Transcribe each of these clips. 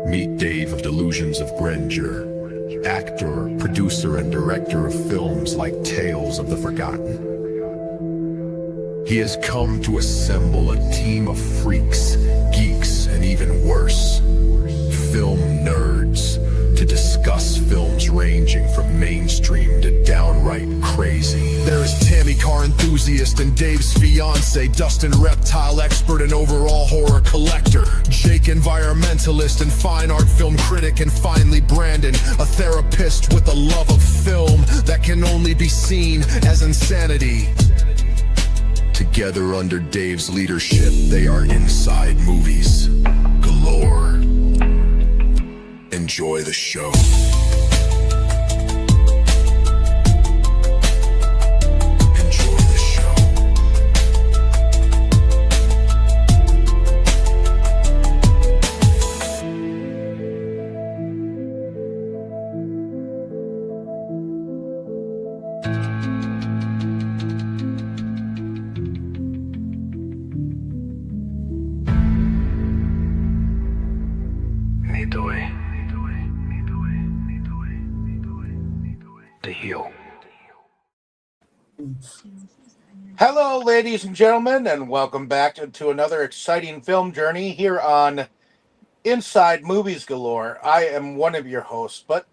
Meet Dave of Delusions of Grandeur, actor, producer, and director of films like Tales of the Forgotten. He has come to assemble a team of freaks, geeks, and even worse, film nerds, to discuss films ranging from mainstream to downright crazy. There is Tammy, car enthusiast, and Dave's fiance, Dustin, reptile expert and overall horror collector, Jake, environmentalist and fine art film critic, and finally Brandon, a therapist with a love of film that can only be seen as insanity. Together under Dave's leadership, they are Inside Movies Galore. Enjoy the show. Enjoy the show. Hello, ladies and gentlemen, and welcome back to another exciting film journey here on Inside Movies Galore. I am one of your hosts, but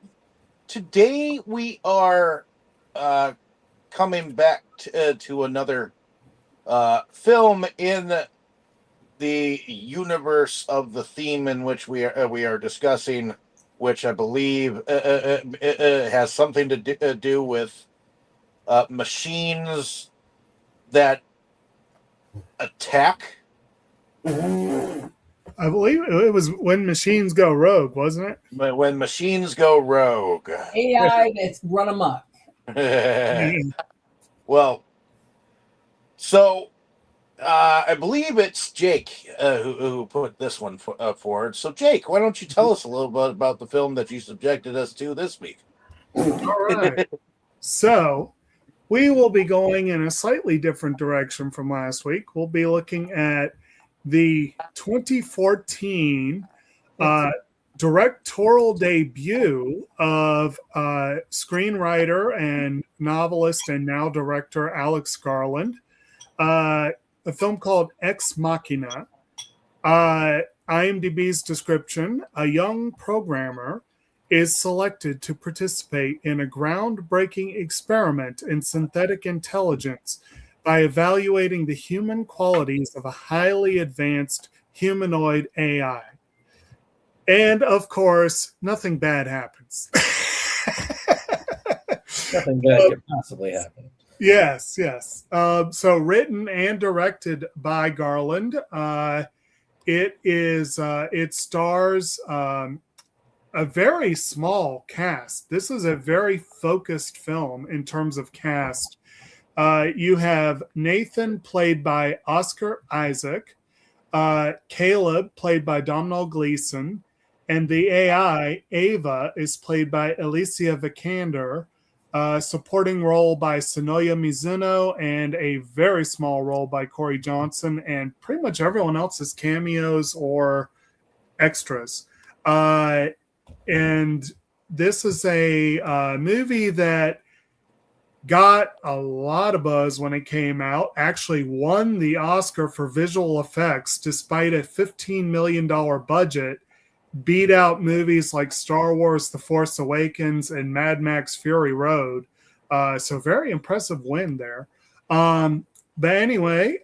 today we are coming back to another film in the universe of the theme in which we are discussing, which I believe has something to do with machines that attack. I believe it was When Machines Go Rogue, wasn't it? When Machines Go Rogue. AI that's run amok. Well, so I believe it's Jake who put this one forward. So, Jake, why don't you tell us a little bit about the film that you subjected us to this week? All right. So, we will be going in a slightly different direction from last week. We'll be looking at the 2014 directorial debut of screenwriter and novelist and now director Alex Garland, a film called Ex Machina. IMDb's description: a young programmer is selected to participate in a groundbreaking experiment in synthetic intelligence by evaluating the human qualities of a highly advanced humanoid AI. And of course, nothing bad happens. Nothing bad could possibly happen. Yes. So written and directed by Garland. It stars a very small cast. This is a very focused film in terms of cast. You have Nathan, played by Oscar Isaac, Caleb, played by Domhnall Gleeson, and the AI, Ava, is played by Alicia Vikander, supporting role by Sonoya Mizuno, and a very small role by Corey Johnson, and pretty much everyone else is cameos or extras. And this is a movie that got a lot of buzz when it came out, actually won the Oscar for visual effects despite a $15 million budget, beat out movies like Star Wars The Force Awakens and Mad Max Fury Road. So very impressive win there. But anyway,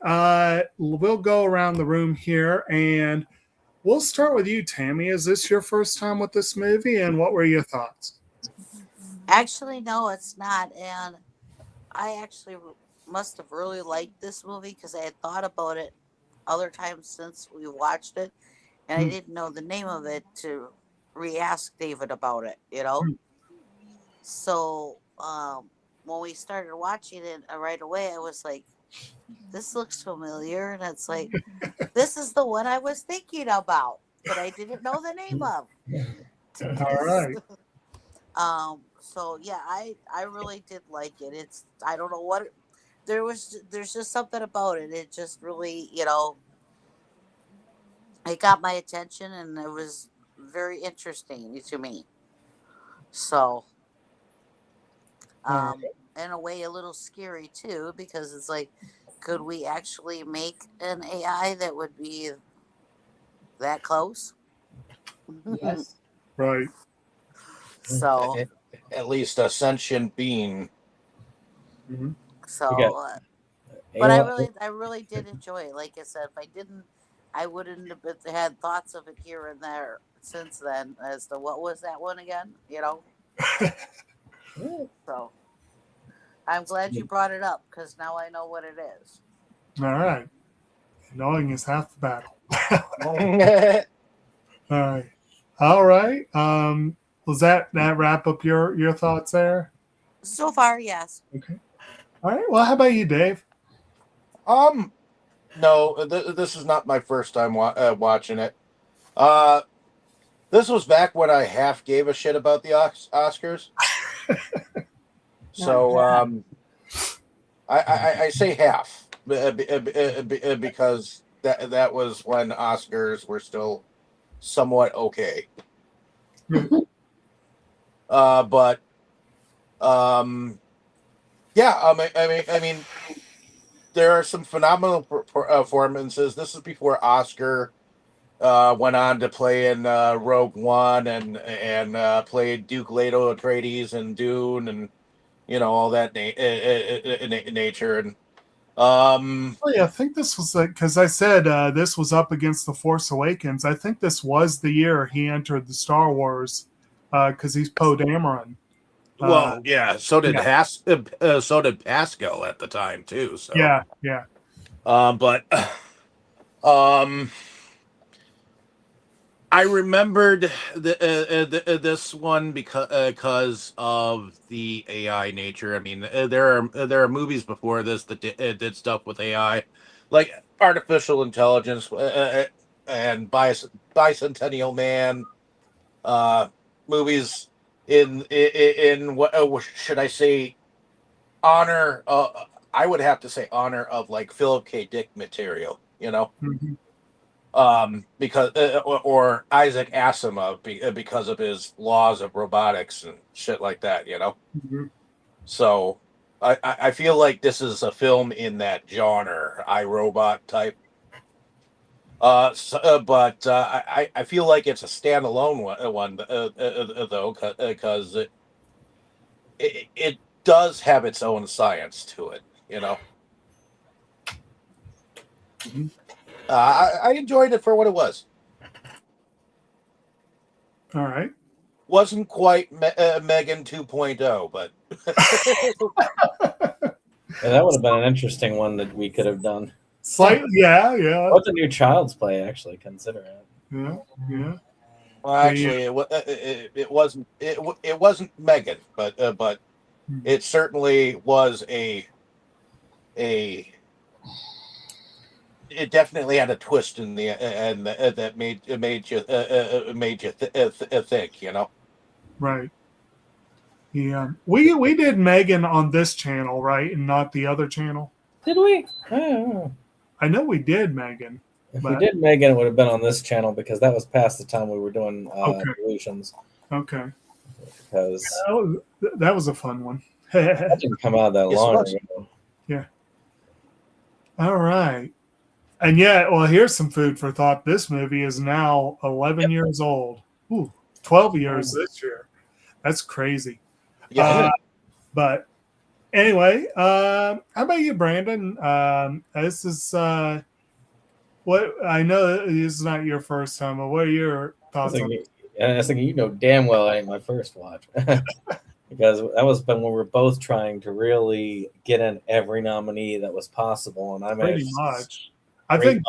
we'll go around the room here, and we'll start with you, Tammy. Is this your first time with this movie, and what were your thoughts? Actually, no, it's not. And I actually must have really liked this movie because I had thought about it other times since we watched it, and I didn't know the name of it to re-ask David about it, you know? So when we started watching it right away, I was like, this looks familiar. And it's like, this is the one I was thinking about, but I didn't know the name of. All right. So yeah, I really did like it. It's, I don't know what there's just something about it. It just really, you know, it got my attention, and it was very interesting to me. So, All in a way, a little scary too, because it's like, could we actually make an AI that would be that close? Yes. right. So, At least a sentient being. Mhm. so, You got but AI. I really did enjoy it. Like I said, if I didn't, I wouldn't have had thoughts of it here and there since then as to what was that one again, you know? So, I'm glad you brought it up because now I know what it is. All right. Knowing is half the battle. All right. All right. Was that wrap up your thoughts there? So far, yes. Okay. All right. Well, how about you, Dave? No, this is not my first time watching it. This was back when I half gave a shit about the Oscars. So I say half because that was when Oscars were still somewhat okay. But yeah, I mean, there are some phenomenal performances. This is before Oscar went on to play in Rogue One and played Duke Leto Atreides and Dune and all that nature and Oh, yeah, I think this was because I said this was up against The Force Awakens. I think this was the year he entered the Star Wars because he's Poe Dameron. well, yeah. So did yeah. so did Pascal at the time too. So Yeah. but I remembered this one because of the AI nature. I mean, there are movies before this that did stuff with AI, like artificial intelligence and Bicentennial Man, movies in what should I say honor? I would have to say honor of like Philip K. Dick material. Mm-hmm. Because or Isaac Asimov because of his laws of robotics and shit like that. Mm-hmm. So I feel like this is a film in that genre, iRobot type. But I feel like it's a standalone one though, because it does have its own science to it. Mm-hmm. I enjoyed it for what it was. All right. Wasn't quite Megan 2.0, but Yeah, that would have been an interesting one that we could have done. Slightly, yeah. What's a new Child's Play, actually, consider it. Yeah. well, actually, it wasn't Megan, but it certainly was it definitely had a twist in the and that made you think. Right. Yeah. We did Megan on this channel, right, and not the other channel. Did we? I don't know. I know we did Megan. If we did Megan, it would have been on this channel because that was past the time we were doing Delusions. Okay. Because that was a fun one. that didn't come out that long ago. Yeah. All right. And yeah, well, here's some food for thought. This movie is now 11 years old. Ooh, 12 years this year. That's crazy. Yeah. But anyway, how about you, Brandon? This is what I know this is not your first time, but what are your thoughts on it? And I was thinking, damn well it ain't my first watch. Because that was when we were both trying to really get in every nominee that was possible. And I Pretty much. I think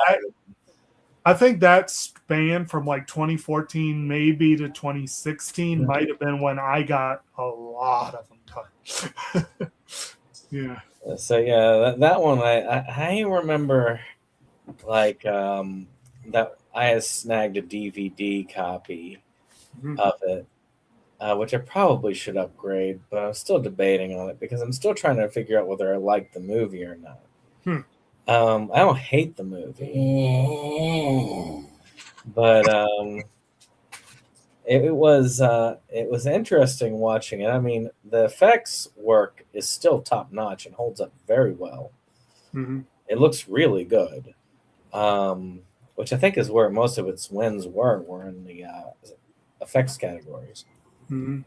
that span from like 2014 maybe to 2016 might have been when I got a lot of them done. Yeah. So yeah, that one I remember like that I had snagged a DVD copy of it, which I probably should upgrade, but I'm still debating on it because I'm still trying to figure out whether I like the movie or not. I don't hate the movie. But it was interesting watching it. I mean, the effects work is still top notch and holds up very well. Mm-hmm. It looks really good, which I think is where most of its wins were in the effects categories. Mm-hmm.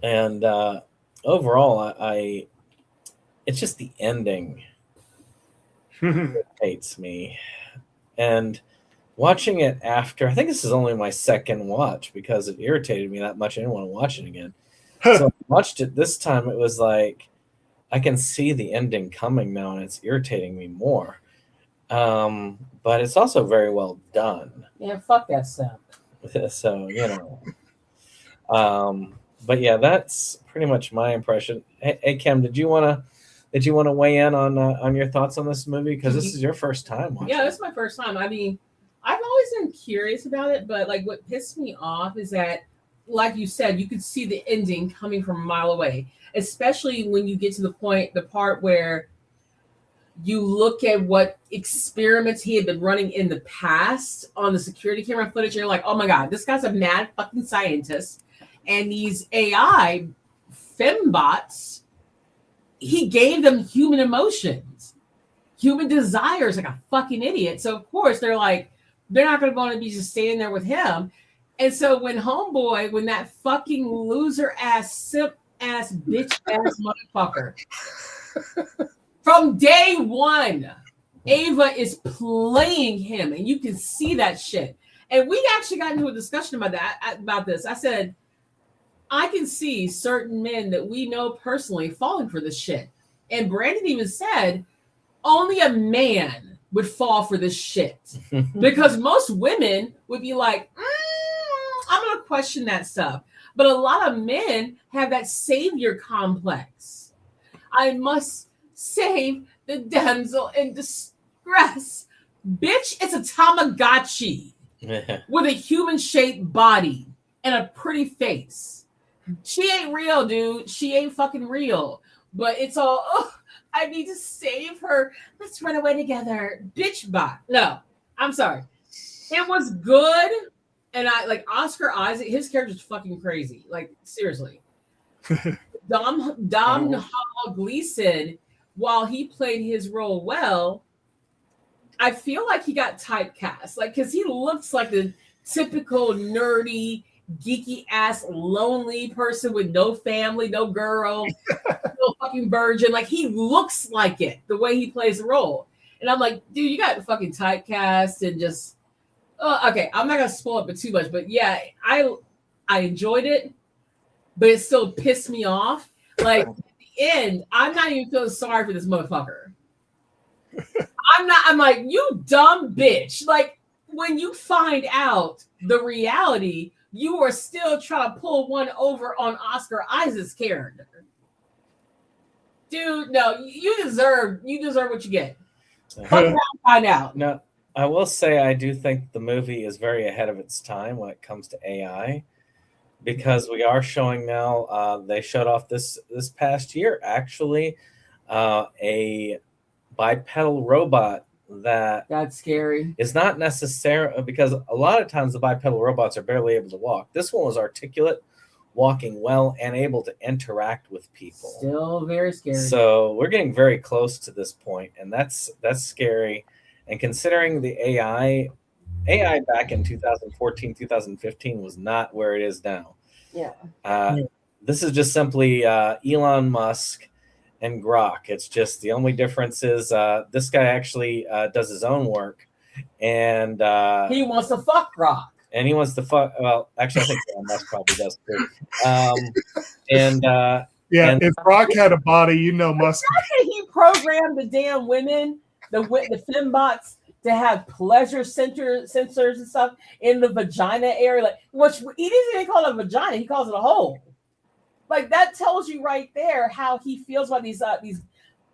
And overall, it's just the ending hates me. And watching it after, I think this is only my second watch because it irritated me that much. I didn't want to watch it again. So I watched it this time. It was like, I can see the ending coming now, and it's irritating me more. But it's also very well done. Yeah, fuck that stuff. So, but yeah, that's pretty much my impression. Hey Kim, did you want to weigh in on your thoughts on this movie? Because this is your first time watching. Yeah, this is my first time. I mean, I've always been curious about it, but like what pissed me off is that, like you said, you could see the ending coming from a mile away, especially when you get to the part where you look at what experiments he had been running in the past on the security camera footage, and you're like, oh my God, this guy's a mad fucking scientist. And these AI fembots, he gave them human emotions, human desires, like a fucking idiot. So of course they're like, they're not going to be just standing there with him. And so when that fucking loser ass, simp ass, bitch ass motherfucker, from day one, Ava is playing him, and you can see that shit. And we actually got into a discussion about this. I said, I can see certain men that we know personally falling for this shit. And Brandon even said, only a man would fall for this shit. Because most women would be like, I'm going to question that stuff. But a lot of men have that savior complex. I must save the damsel in distress. Bitch, it's a Tamagotchi with a human-shaped body and a pretty face. She ain't real, dude. She ain't fucking real. But it's all, I need to save her. Let's run away together. Bitch bot. No, I'm sorry. It was good. And I like Oscar Isaac. His character's fucking crazy. Like, seriously. Dom Gleason, while he played his role well, I feel like he got typecast. Like, because he looks like the typical nerdy, geeky ass lonely person with no family, no girl, no fucking virgin. Like, he looks like it the way he plays the role. And I'm like, dude, you got fucking typecast and just okay, I'm not gonna spoil it but too much, but yeah, I enjoyed it, but it still pissed me off. Like at the end, I'm not even feeling sorry for this motherfucker. I'm like, you dumb bitch. Like, when you find out the reality, you are still trying to pull one over on Oscar Isaac's character. Dude, no, you deserve what you get. Find out. No, I will say I do think the movie is very ahead of its time when it comes to AI, because we are showing now. They showed off this past year actually a bipedal robot that's scary. Is not necessary, because a lot of times the bipedal robots are barely able to walk. This one was articulate, walking well, and able to interact with people. Still very scary. So we're getting very close to this point, and that's scary. And considering the AI back in 2014, 2015 was not where it is now. Yeah. This is just simply Elon Musk and Grok. It's just the only difference is this guy actually does his own work, and he wants to fuck Grok. And he wants to fuck. Well, actually, I think Elon Musk probably does too. If Grok had a body, Musk. He programmed the damn women, the fembots, to have pleasure sensors and stuff in the vagina area, like, which he doesn't even call it a vagina; he calls it a hole. Like, that tells you right there how he feels about these.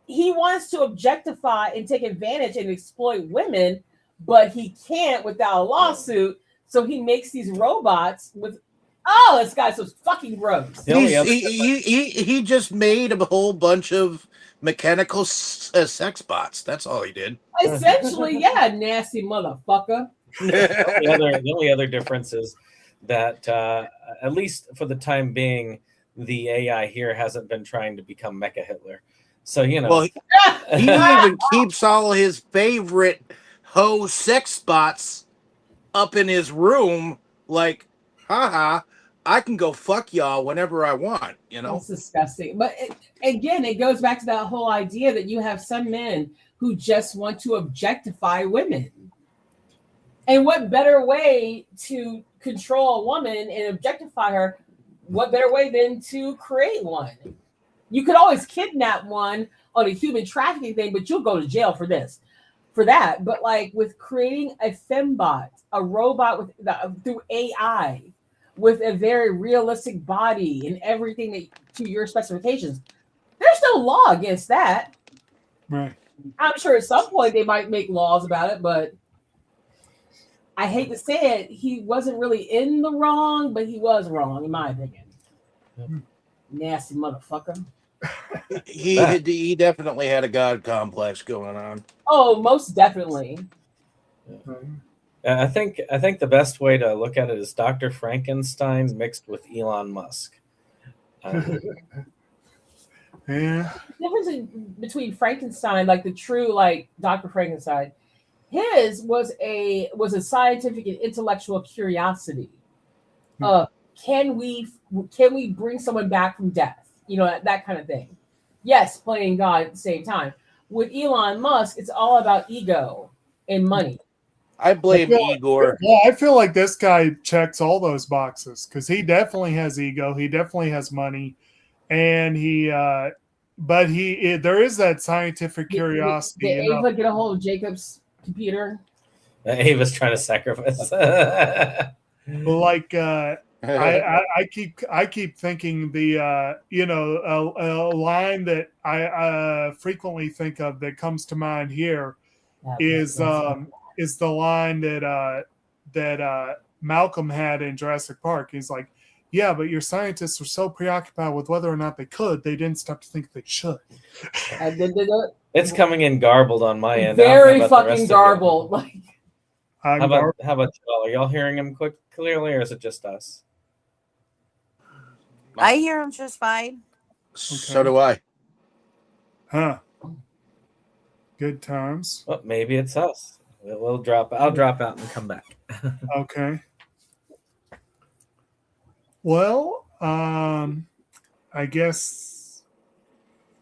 He wants to objectify and take advantage and exploit women, but he can't without a lawsuit. So he makes these robots with Oh, this guy's so fucking gross. The only He's, other he just made a whole bunch of mechanical sex bots. That's all he did. Essentially, yeah, nasty motherfucker. the only other difference is that at least for the time being, the AI here hasn't been trying to become Mecha Hitler. So Well, he even keeps all his favorite hoe sex spots up in his room. Like, haha, I can go fuck y'all whenever I want. You know, That's disgusting. But again, it goes back to that whole idea that you have some men who just want to objectify women. And what better way to control a woman and objectify her? What better way than to create one? You could always kidnap one on a human trafficking thing, but you'll go to jail for that. But like with creating a fembot, a robot through AI, with a very realistic body and everything to your specifications, there's no law against that. Right. I'm sure at some point they might make laws about it, but I hate to say it, he wasn't really in the wrong, but he was wrong, in my opinion. Nasty motherfucker. he definitely had a god complex going on. Oh, most definitely. I think the best way to look at it is Dr. Frankenstein mixed with Elon Musk. Yeah. The difference between Frankenstein, like the true like Dr. Frankenstein, his was a scientific and intellectual curiosity. Can we bring someone back from death? You know, that kind of thing. Yes, playing God at the same time. With Elon Musk, it's all about ego and money. I blame Igor. Yeah, I feel like this guy checks all those boxes because he definitely has ego. He definitely has money, and there is that scientific curiosity. Did Ava get a hold of Jacob's computer? Ava's trying to sacrifice. Like I keep thinking the a line that I frequently think of that comes to mind here is the line that Malcolm had in Jurassic Park. He's like, yeah, but your scientists were so preoccupied with whether or not they could, they didn't stop to think they should. It's coming in garbled on my end. Very fucking garbled. Like, how about y'all? Are y'all hearing him clearly, or is it just us? I hear him just fine. So do I. Huh. Good times. Well, maybe it's us. I'll drop out and come back. Okay. Well, I guess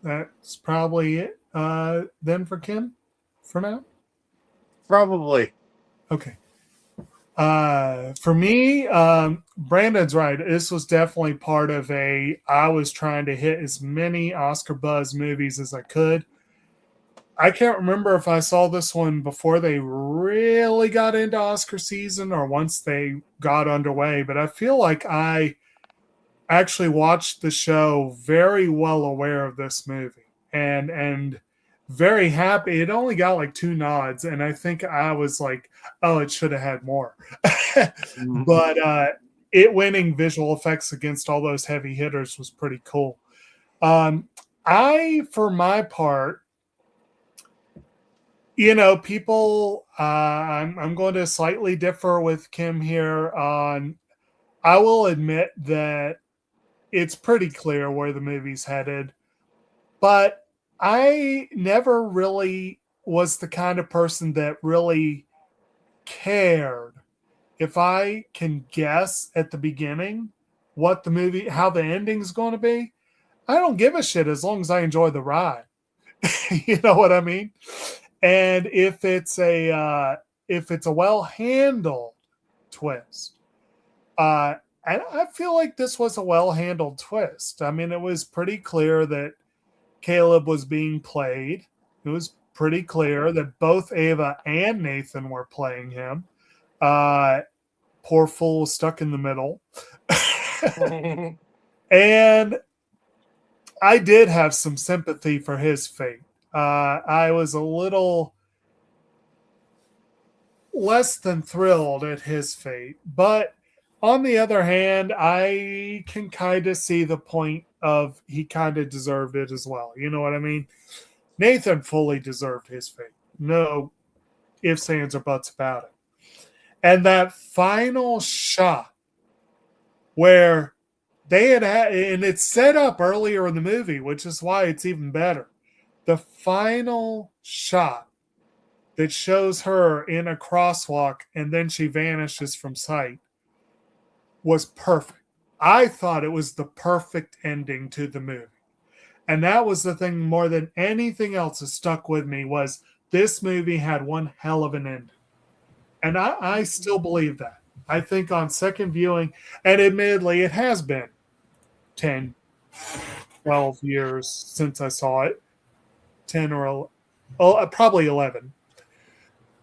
that's probably it then for Kim for now. Probably. Okay. For me, Brandon's right. This was definitely part of I was trying to hit as many Oscar buzz movies as I could. I can't remember if I saw this one before they really got into Oscar season or once they got underway, but I feel like I actually watched the show very well aware of this movie and very happy. It only got like 2 nods, and I think I was like, oh, it should have had more. But it winning visual effects against all those heavy hitters was pretty cool. For my part, people, I'm going to slightly differ with Kim here on, I will admit that it's pretty clear where the movie's headed, but I never really was the kind of person that really cared if I can guess at the beginning what the movie, how the ending's going to be. I don't give a shit as long as I enjoy the ride. You know what I mean? And if it's a well-handled twist, and I feel like this was a well-handled twist. I mean, it was pretty clear that Caleb was being played. It was pretty clear that both Ava and Nathan were playing him. Poor fool stuck in the middle. And I did have some sympathy for his fate. I was a little less than thrilled at his fate, but On the other hand, I can kind of see the point of he kind of deserved it as well. You know what I mean? Nathan fully deserved his fate. No ifs, ands, or buts about it. And that final shot where they had, and it's set up earlier in the movie, which is why it's even better. The final shot that shows her in a crosswalk and then she vanishes from sight was perfect. I thought it was the perfect ending to the movie. And that was the thing more than anything else that stuck with me was this movie had one hell of an ending. And I still believe that. I think on second viewing, and admittedly, it has been 10, 12 years since I saw it. 10 or probably 11.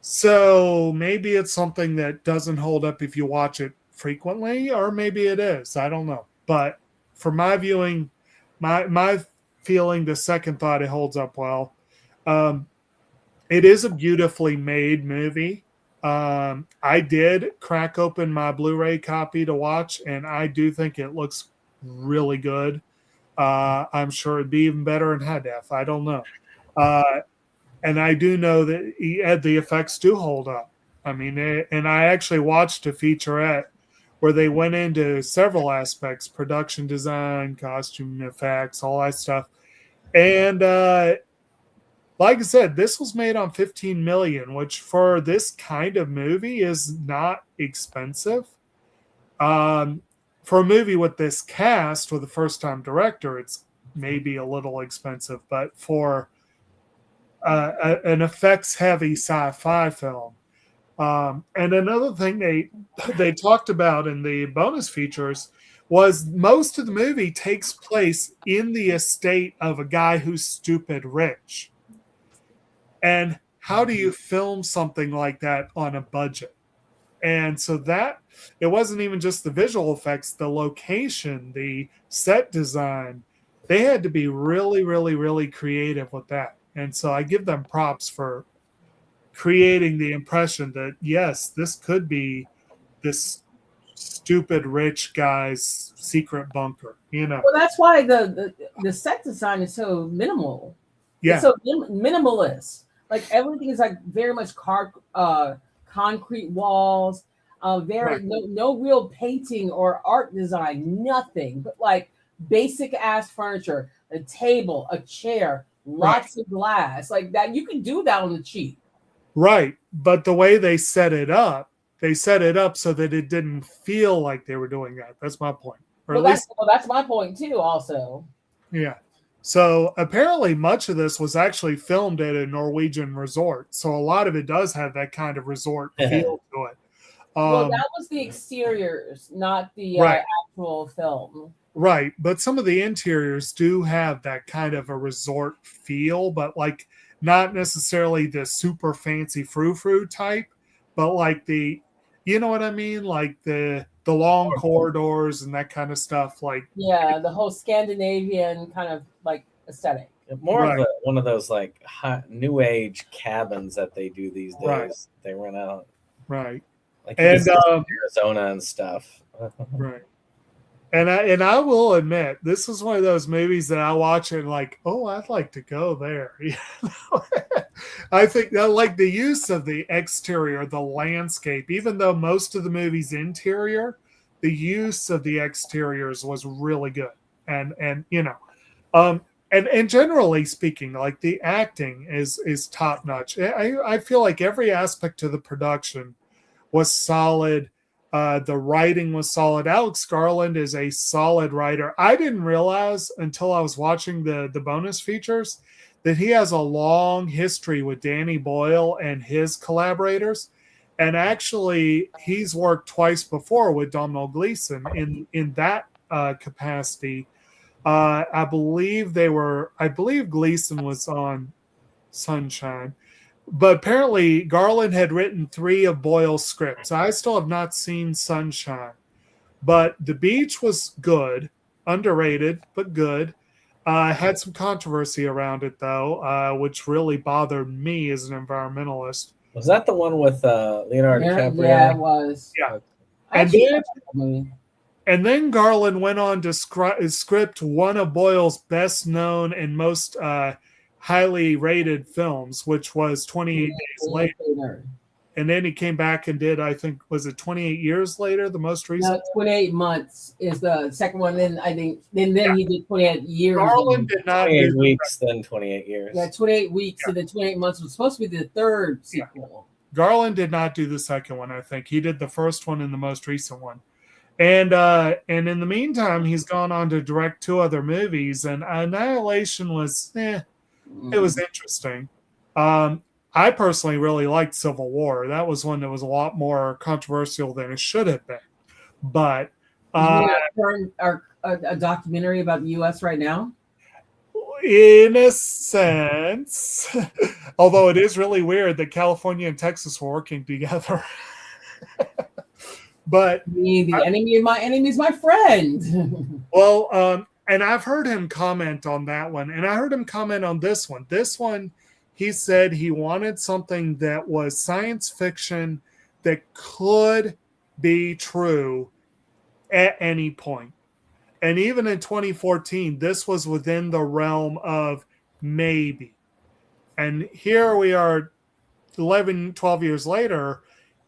So maybe it's something that doesn't hold up if you watch it frequently, or maybe it is. I don't know. But for my viewing, my feeling, the second thought, it holds up well. It is a beautifully made movie. I did crack open my Blu-ray copy to watch, and I do think it looks really good. I'm sure it'd be even better in high def. I don't know. And I do know that the effects do hold up. I mean, and I actually watched a featurette where they went into several aspects, production design, costume effects, all that stuff. And like I said, this was made on $15 million, which for this kind of movie is not expensive. For a movie with this cast, with a first-time director, it's maybe a little expensive, but for an effects-heavy sci-fi film. And another thing they talked about in the bonus features was most of the movie takes place in the estate of a guy who's stupid rich. And how do you film something like that on a budget? And so that it wasn't even just the visual effects, the location, the set design. They had to be really, really, really creative with that. And so I give them props for creating the impression that, yes, this could be this stupid rich guy's secret bunker, you know. Well, that's why the set design is so minimal. Yeah. It's so minimalist. Like everything is like very much concrete walls, Right. no real painting or art design, nothing but like basic ass furniture, a table, a chair, lots of glass, like that. You can do that on the cheap. Right. But the way they set it up so that it didn't feel like they were doing that. That's my point. Or Well, at least, that's my point too. Also, yeah. So apparently much of this was actually filmed at a Norwegian resort. So a lot of it does have that kind of resort feel to it. well, that was the exteriors, not the actual film. Right. But some of the interiors do have that kind of a resort feel, but like not necessarily the super fancy frou-frou type, but like the, you know what I mean? Like the long corridors and that kind of stuff. Like, Yeah, the whole Scandinavian kind of like aesthetic. More of one of those like hot, new age cabins that they do these days. Right. They rent out. right. Like And Arizona and stuff. right. And I will admit, this is one of those movies that I watch and like, oh, I'd like to go there. You know? I think that like the use of the exterior, the landscape, even though most of the movie's interior, the use of the exteriors was really good. And you know, and generally speaking, like the acting is top notch. I feel like every aspect of the production was solid. The writing was solid. Alex Garland is a solid writer. I didn't realize until I was watching the bonus features that he has a long history with Danny Boyle and his collaborators. And actually, he's worked twice before with Domhnall Gleeson in that capacity. I believe Gleeson was on Sunshine. But apparently, Garland had written 3 of Boyle's scripts. I still have not seen Sunshine. But The Beach was good, underrated, but good. Had some controversy around it, though, which really bothered me as an environmentalist. Was that the one with Leonardo DiCaprio? Yeah, it was. Yeah. And Actually, then, movie. and then Garland went on to script one of Boyle's best known and most highly rated films, which was 28 Days Later. And then he came back and did, I think, was it 28 Years Later, the most recent? No, 28 months is the second one. Then I think, then he did 28 years. Garland did not 28 do weeks, then 28 years. Yeah, 28 weeks, and then 28 months was supposed to be the third sequel. Garland did not do the second one, I think. He did the first one and the most recent one. And in the meantime, he's gone on to direct 2 other movies, and Annihilation was, it was interesting. I personally really liked Civil War. That was one that was a lot more controversial than it should have been. But a documentary about the U.S. right now? In a sense, although it is really weird that California and Texas were working together. But the enemy of my enemy is my friend. Well, and I've heard him comment on that one, and I heard him comment on this one. This one, he said he wanted something that was science fiction that could be true at any point. And even in 2014, this was within the realm of maybe. And here we are 11, 12 years later.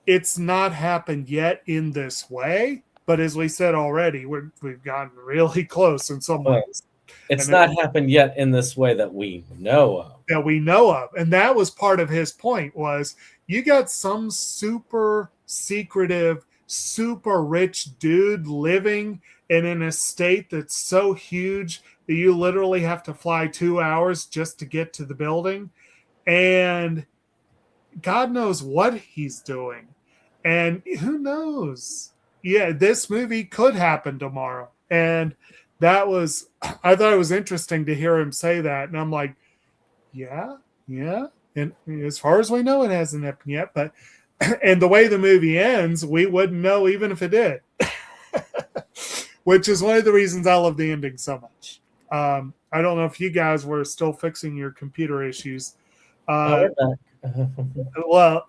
It's not happened yet in this way. But as we said already, we've gotten really close in some ways. It's not happened yet in this way that we know of. That we know of. And that was part of his point was you got some super secretive, super rich dude living in an estate that's so huge that you literally have to fly 2 hours just to get to the building. And God knows what he's doing. And who knows? Yeah, this movie could happen tomorrow. And that was, I thought it was interesting to hear him say that. And I'm like, yeah. And as far as we know, it hasn't happened yet. But, and the way the movie ends, we wouldn't know even if it did. Which is one of the reasons I love the ending so much. I don't know if you guys were still fixing your computer issues. Well,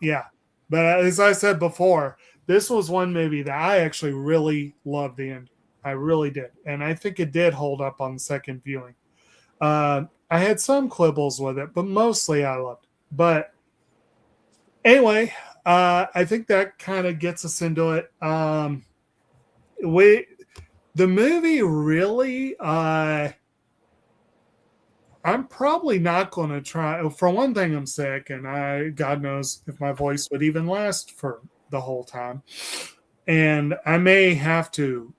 yeah. But as I said before, this was one movie that I actually really loved the ending. I really did. And I think it did hold up on the second viewing. I had some quibbles with it, but mostly I loved it. But anyway, I think that kind of gets us into it. The movie really, I'm probably not going to try. For one thing, I'm sick, and God knows if my voice would even last for the whole time. And I may have to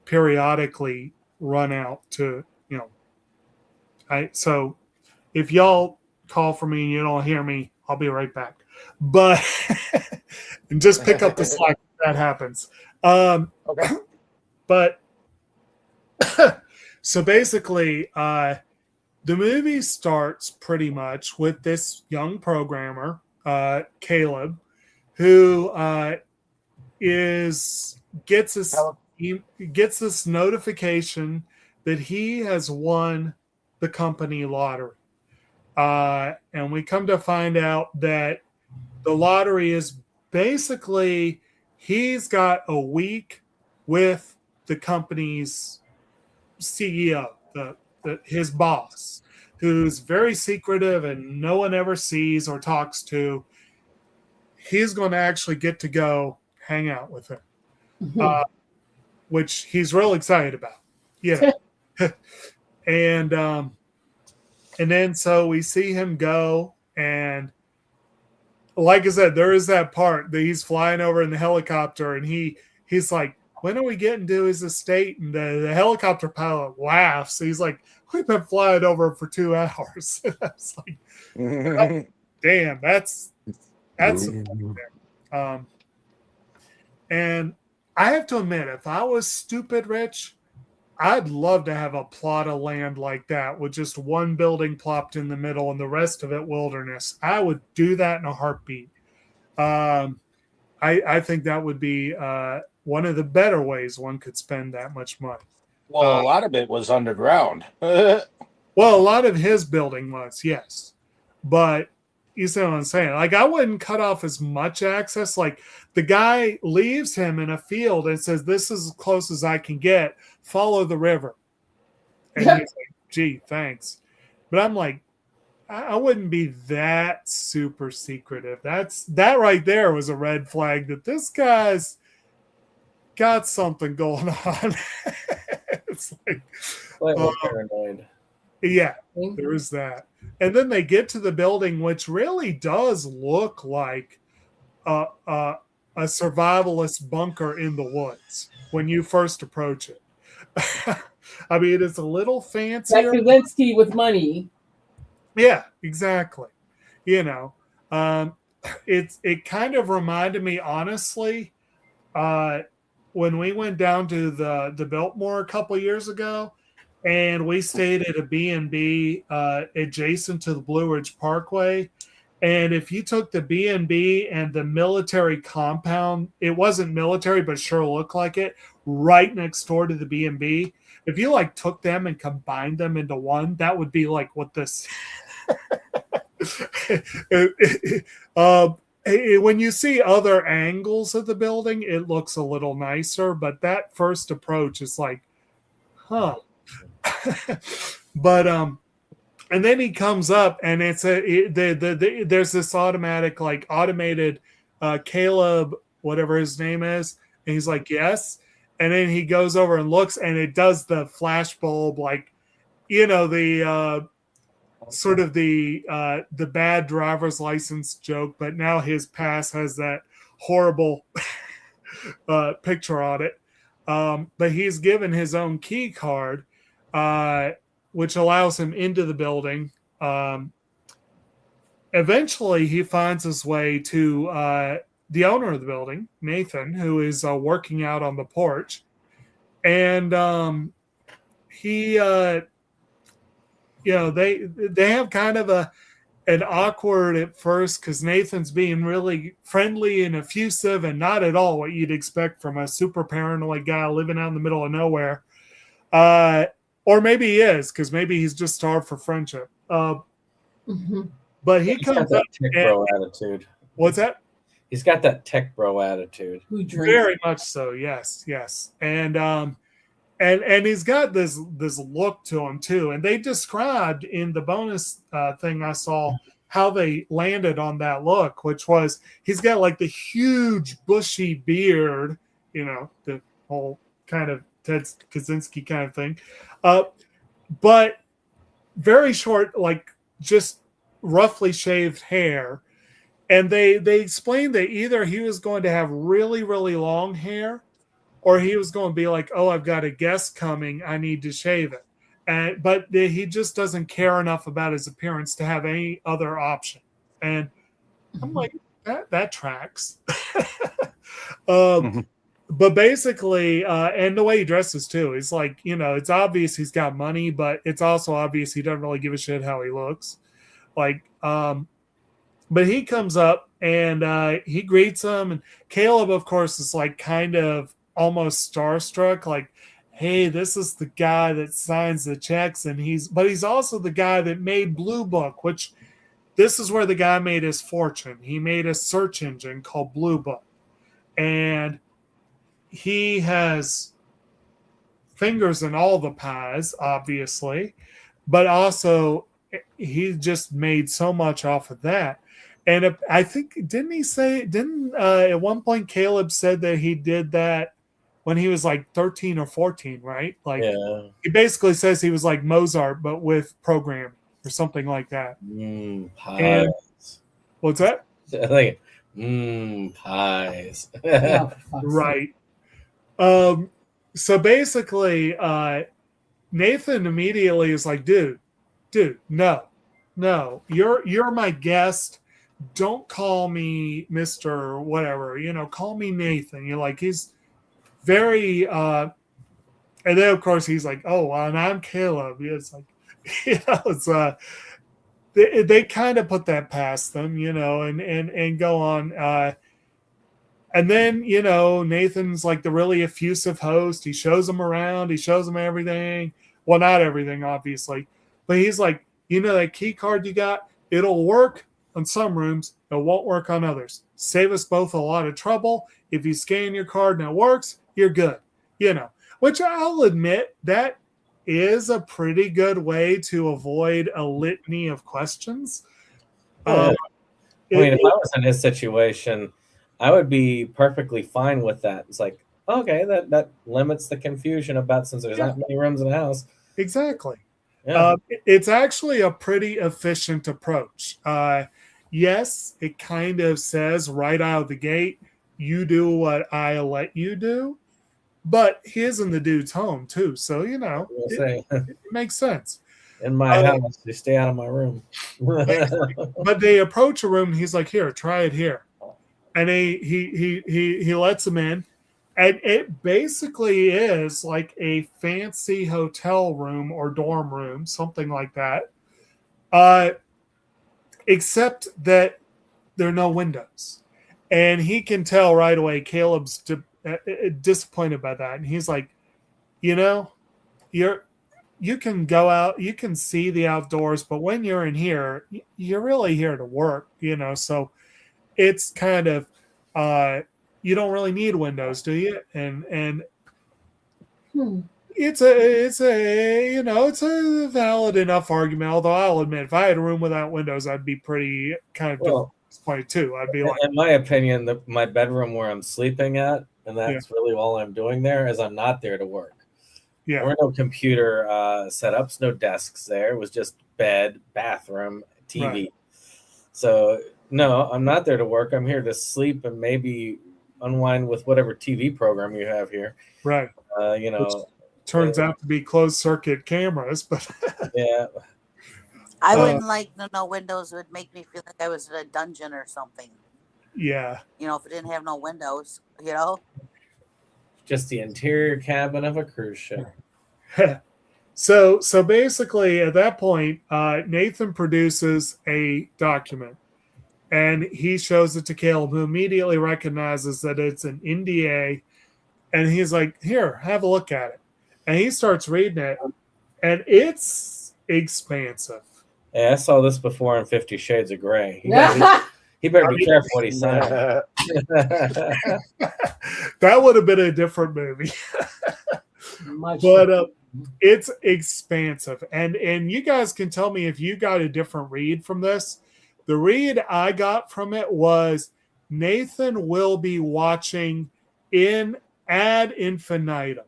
periodically run out to, so if y'all call for me and you don't hear me, I'll be right back. But and just pick up the slack if that happens. Okay. But so basically, the movie starts pretty much with this young programmer, Caleb, who gets this notification that he has won the company lottery. And we come to find out that the lottery is basically he's got a week with the company's CEO, his boss, who's very secretive and no one ever sees or talks to. He's going to actually get to go hang out with him, which he's real excited about. Yeah. And then so we see him go, and like I said, there is that part that he's flying over in the helicopter, and he's like, when are we getting to his estate? And the helicopter pilot laughs. He's like, we've been flying over for 2 hours. It's like, oh, damn, that's and I have to admit, if I was stupid rich, I'd love to have a plot of land like that with just one building plopped in the middle and the rest of it wilderness. I would do that in a heartbeat. I think that would be one of the better ways one could spend that much money. Well, a lot of it was underground. Well, a lot of his building was, yes. But you see what I'm saying? Like, I wouldn't cut off as much access. Like, the guy leaves him in a field and says, "This is as close as I can get. Follow the river." And he's like, "Gee, thanks." But I'm like, I wouldn't be that super secretive. That right there was a red flag that this guy's got something going on. It's like, paranoid. Yeah, there is that. And then they get to the building, which really does look like a survivalist bunker in the woods when you first approach it. I mean, it's a little fancier. Like Zelensky with money. Yeah, exactly. You know, it kind of reminded me, honestly, when we went down to the Biltmore a couple years ago, and we stayed at a B&B adjacent to the Blue Ridge Parkway. And if you took the B&B and the military compound, it wasn't military, but sure looked like it, right next door to the B&B. If you like took them and combined them into one, that would be like what this. When you see other angles of the building, it looks a little nicer, but that first approach is like, huh. But and then he comes up and it's there's this automated Caleb, whatever his name is, and he's like, yes. And then he goes over and looks, and it does the flash bulb, like, you know, the sort of the bad driver's license joke, but now his pass has that horrible picture on it. But he's given his own key card, which allows him into the building. Eventually, he finds his way to the owner of the building, Nathan, who is working out on the porch. And he, you know, they have kind of an awkward at first because Nathan's being really friendly and effusive and not at all what you'd expect from a super paranoid guy living out in the middle of nowhere. Or maybe he is, because maybe he's just starved for friendship. But he comes up tech bro attitude. What's that? He's got that tech bro attitude. Very much so. Yes. And he's got this look to him too. And they described in the bonus thing I saw how they landed on that look, which was he's got like the huge bushy beard, you know, the whole kind of Ted Kaczynski kind of thing, but very short, like just roughly shaved hair. And they explained that either he was going to have really, really long hair, or he was going to be like, oh, I've got a guest coming, I need to shave it. But he just doesn't care enough about his appearance to have any other option. And I'm like, that tracks. But basically, and the way he dresses too, is like, you know, it's obvious he's got money, but it's also obvious he doesn't really give a shit how he looks. Like, but he comes up and he greets him, and Caleb, of course, is like kind of almost starstruck, like, hey, this is the guy that signs the checks, and he's also the guy that made Blue Book, which this is where the guy made his fortune. He made a search engine called Blue Book, and he has fingers in all the pies, obviously, but also he just made so much off of that. And I think, at one point Caleb said that he did that when he was like 13 or 14, right? Like, yeah. He basically says he was like Mozart, but with programming or something like that. Pies. And, what's that? I think pies. Right. So basically, Nathan immediately is like, dude, no, you're my guest. Don't call me Mr. whatever, you know, call me Nathan. You're like, he's very, and then of course he's like, oh, well, and I'm Caleb. It's like, you know, it's, they kind of put that past them, you know, and go on. And then, you know, Nathan's like the really effusive host. He shows them around. He shows them everything. Well, not everything, obviously. But he's like, you know, that key card you got, it'll work on some rooms. It won't work on others. Save us both a lot of trouble. If you scan your card and it works, you're good. You know, which I'll admit that is a pretty good way to avoid a litany of questions. I mean, if I was in his situation, I would be perfectly fine with that. It's like, okay, that limits the confusion about, since there's not many rooms in the house. Exactly. Yeah. It's actually a pretty efficient approach. Yes, it kind of says right out of the gate, you do what I let you do, but he is in the dude's home too. So, you know, it makes sense. In my house, you stay out of my room. But they approach a room and he's like, here, try it here. And he lets them in. And it basically is like a fancy hotel room or dorm room, something like that. Except that there are no windows. And he can tell right away Caleb's disappointed by that. And he's like, you know, you can go out, you can see the outdoors, but when you're in here, you're really here to work, you know. So it's kind of you don't really need windows, do you? And it's a you know, it's a valid enough argument. Although I'll admit, if I had a room without windows, I'd be pretty kind of disappointed too. I'd be like, in my opinion, my bedroom where I'm sleeping at, and that's really all I'm doing there, is I'm not there to work. Yeah, there were no computer setups, no desks there. It was just bed, bathroom, TV. Right. So no, I'm not there to work. I'm here to sleep and maybe unwind with whatever TV program you have here. Right. You know, which turns out to be closed circuit cameras, but yeah. I wouldn't like no windows. It would make me feel like I was in a dungeon or something. Yeah. You know, if it didn't have no windows, you know. Just the interior cabin of a cruise ship. So basically, at that point, Nathan produces a document, and he shows it to Caleb, who immediately recognizes that it's an NDA, and he's like, "Here, have a look at it." And he starts reading it, and it's expansive. Yeah, I saw this before in 50 Shades of Grey. He better be careful what he signs. That would have been a different movie. But it's expansive. And you guys can tell me if you got a different read from this. The read I got from it was Nathan will be watching in ad infinitum.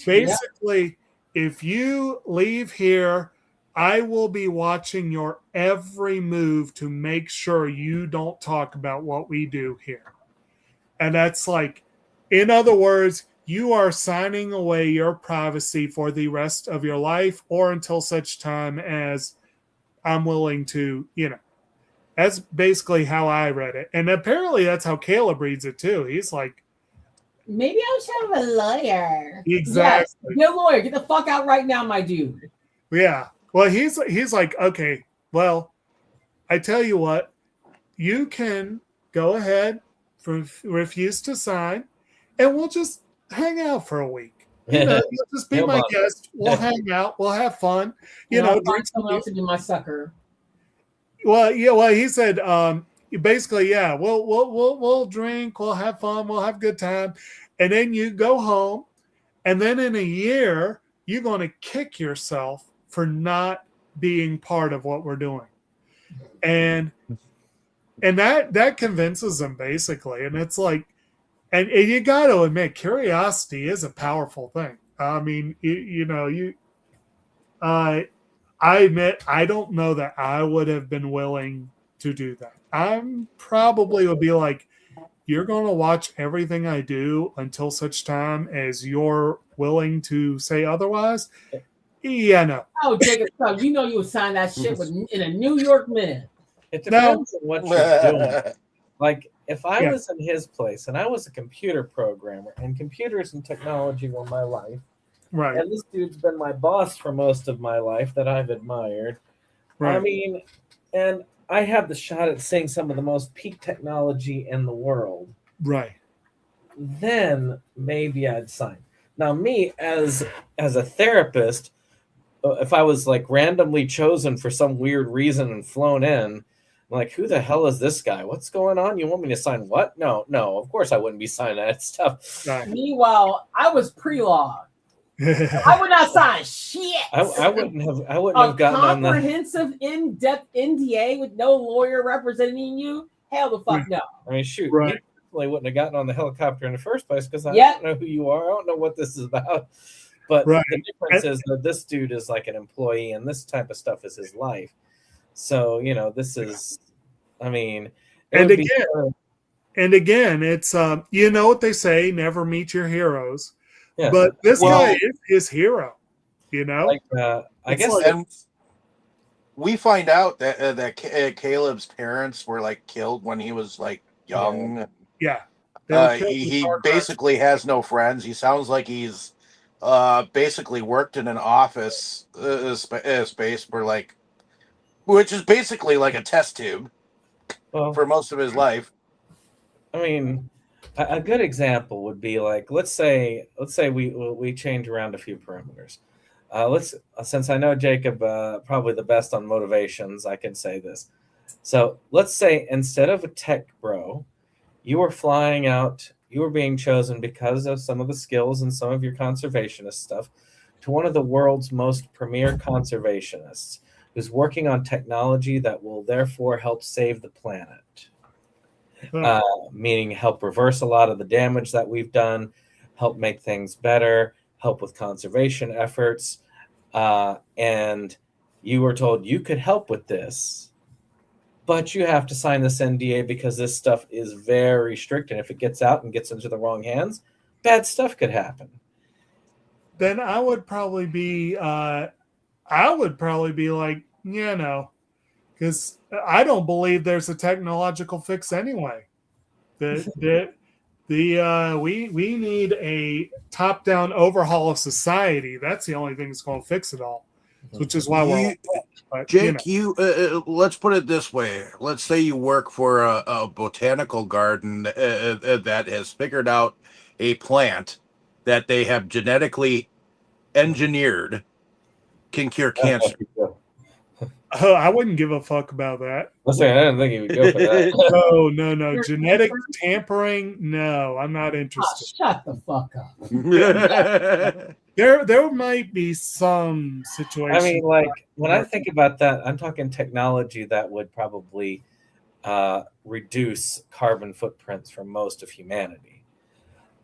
Basically, if you leave here, I will be watching your every move to make sure you don't talk about what we do here. And that's like, in other words, you are signing away your privacy for the rest of your life or until such time as I'm willing to, you know. That's basically how I read it. And apparently that's how Caleb reads it too. He's like, maybe I should have a lawyer. Exactly. Yes, get a lawyer. Get the fuck out right now, my dude. Yeah. Well, he's like, okay, well, I tell you what, you can go ahead, refuse to sign, and we'll just hang out for a week. You know, you'll just be my guest. We'll hang out. We'll have fun. You know, find someone else to be my sucker. Well, yeah. Well, he said, basically, yeah. We'll drink. We'll have fun. We'll have a good time, and then you go home, and then in a year, you're going to kick yourself for not being part of what we're doing. And that convinces them basically. And it's like, and you got to admit, curiosity is a powerful thing. I mean, I admit, I don't know that I would have been willing to do that. I'm probably would be like, you're going to watch everything I do until such time as you're willing to say otherwise. Yeah, no. Oh, Jacob, you know you would sign that shit in a New York minute. It depends on what you're doing. Like, if I was in his place and I was a computer programmer and computers and technology were my life, right? And this dude's been my boss for most of my life that I've admired. Right. I mean, and I have the shot at seeing some of the most peak technology in the world. Right. Then maybe I'd sign. Now, me as a therapist, if I was like randomly chosen for some weird reason and flown in, I'm like, who the hell is this guy? What's going on? You want me to sign what? No, of course I wouldn't be signing that stuff. Right. Meanwhile, I was pre-law. I would not sign shit. I wouldn't have gotten on the comprehensive, in-depth NDA with no lawyer representing you. Hell the fuck no. I mean, shoot, Right. you definitely wouldn't have gotten on the helicopter in the first place because I don't know who you are. I don't know what this is about. But Right. the difference is that this dude is like an employee, and this type of stuff is his life. So, you know, this is, I mean, and again, it's you know what they say, never meet your heroes. Yeah. But this guy is his hero, you know. Like, I guess, and we find out that Caleb's parents were like killed when he was like young. Yeah. He basically has no friends. He sounds like he's basically worked in an office space where like, which is basically like a test tube for most of his life. I mean, a good example would be like, let's say we change around a few parameters. Since I know Jacob probably the best on motivations, I can say this. So let's say instead of a tech bro, you were flying out, you were being chosen because of some of the skills and some of your conservationist stuff to one of the world's most premier conservationists who's working on technology that will therefore help save the planet. Meaning help reverse a lot of the damage that we've done, help make things better, help with conservation efforts. And you were told you could help with this, but you have to sign this NDA because this stuff is very strict. And if it gets out and gets into the wrong hands, bad stuff could happen. Then I would probably be like, yeah, no, because I don't believe there's a technological fix anyway. We need a top-down overhaul of society. That's the only thing that's going to fix it all, which is why we're. But, Jake, let's put it this way. Let's say you work for a botanical garden that has figured out a plant that they have genetically engineered can cure cancer. I wouldn't give a fuck about that. I didn't think he would go for that. No. Genetic tampering? No, I'm not interested. Shut the fuck up. There might be some situation. I mean, like, when I think about that, I'm talking technology that would probably reduce carbon footprints for most of humanity.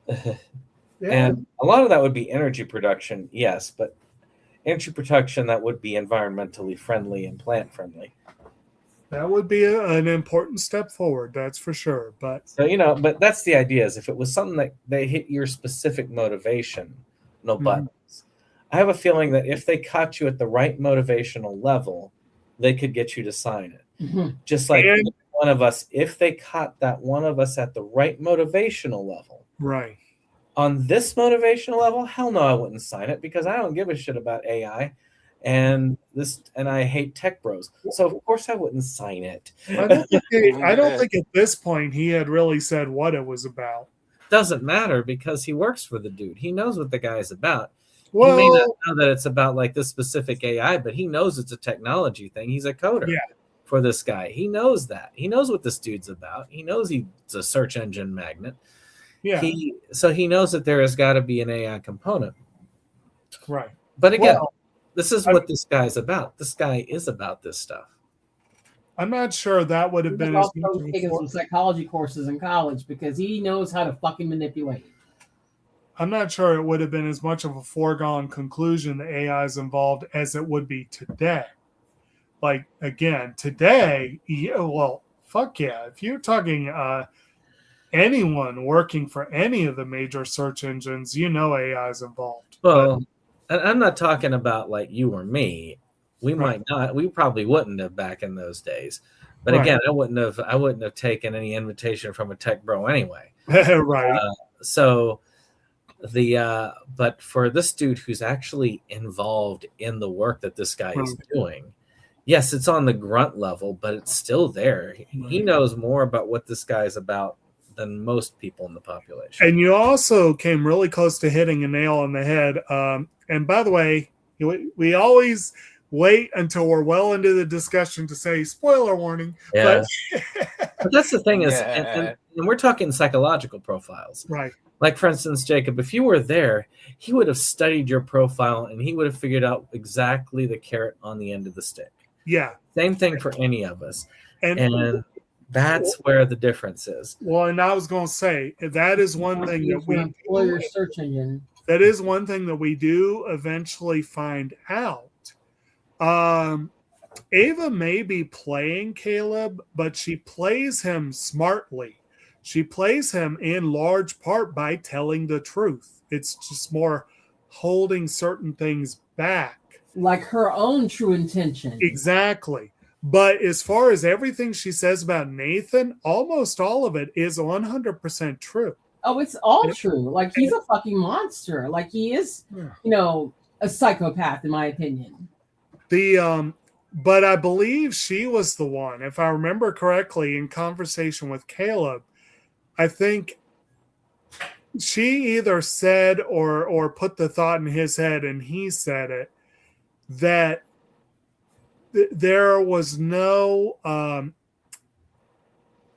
And a lot of that would be energy production, yes, but energy production that would be environmentally friendly and plant friendly. That would be an important step forward, that's for sure. But so, but that's the idea, is if it was something that they hit your specific motivation, no buttons. I have a feeling that if they caught you at the right motivational level, they could get you to sign it. Just like one of us, if they caught that one of us at the right motivational level. Right. On this motivational level, hell no, I wouldn't sign it because I don't give a shit about AI and I hate tech bros. So of course I wouldn't sign it. I don't think at this point he had really said what it was about. Doesn't matter because he works for the dude. He knows what the guy's about. Well, he may not know that it's about like this specific AI, but he knows it's a technology thing. He's a coder for this guy. He knows that. He knows what this dude's about. He knows he's a search engine magnet. Yeah. So he knows that there has got to be an AI component. Right. But again, this is what this guy's about. This guy is about this stuff. I'm not sure that would have been also taking some psychology courses in college because he knows how to fucking manipulate. I'm not sure it would have been as much of a foregone conclusion that AI is involved as it would be today. Like, again, today, fuck yeah. If you're talking anyone working for any of the major search engines, AI is involved. Well, I'm not talking about like you or me. We might not. We probably wouldn't have back in those days. But again, I wouldn't have taken any invitation from a tech bro anyway. Right. But for this dude who's actually involved in the work that this guy is doing, yes, it's on the grunt level, but it's still there. He knows more about what this guy is about than most people in the population. And you also came really close to hitting a nail on the head. And by the way, we always wait until we're well into the discussion to say spoiler warning. Yeah. But But that's the thing is, Yeah. and we're talking psychological profiles. right. Like, for instance, Jacob, if you were there, he would have studied your profile and he would have figured out exactly the carrot on the end of the stick. Yeah. Same thing for any of us. And That's where the difference is. well, and I was going to say that is one thing that we employer search engine. that is one thing that we do eventually find out. Ava may be playing Caleb, but she plays him smartly. She plays him in large part by telling the truth. It's just more holding certain things back. Like her own true intention. Exactly. But as far as everything she says about Nathan, almost all of it is 100% true. Oh, it's all true. Like, he's a fucking monster. Like, he is, a psychopath, in my opinion. But I believe she was the one, if I remember correctly, in conversation with Caleb, I think she either said or put the thought in his head, and he said it, that there was no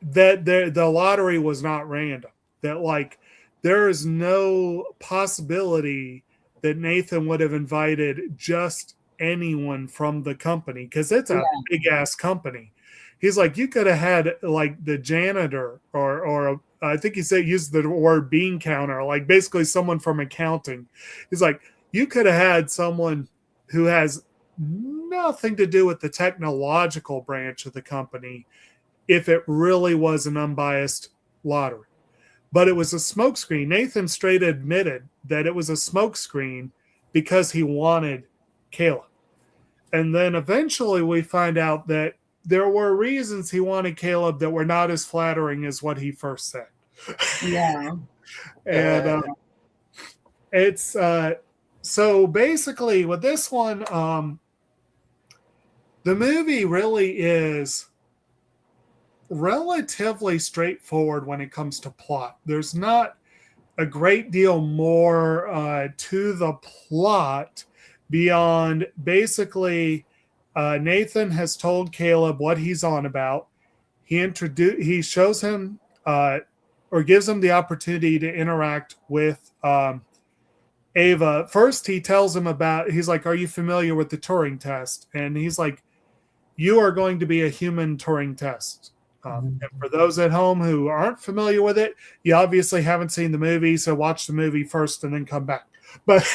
the lottery was not random. That, like, there is no possibility that Nathan would have invited just anyone from the company, because it's a big ass company. He's like, you could have had like the janitor or I think he said used the word bean counter, like basically someone from accounting. He's like, you could have had someone who has nothing to do with the technological branch of the company if it really was an unbiased lottery. But it was a smokescreen. Nathan straight admitted that it was a smokescreen because he wanted Caleb. And then eventually we find out that there were reasons he wanted Caleb that were not as flattering as what he first said. Yeah. And it's so basically with this one, the movie really is relatively straightforward when it comes to plot. There's not a great deal more to the plot beyond basically Nathan has told Caleb what he's on about. He shows him or gives him the opportunity to interact with Ava. First, he tells him he's like, are you familiar with the Turing test? And he's like, you are going to be a human Turing test. And for those at home who aren't familiar with it, you obviously haven't seen the movie, so watch the movie first and then come back. But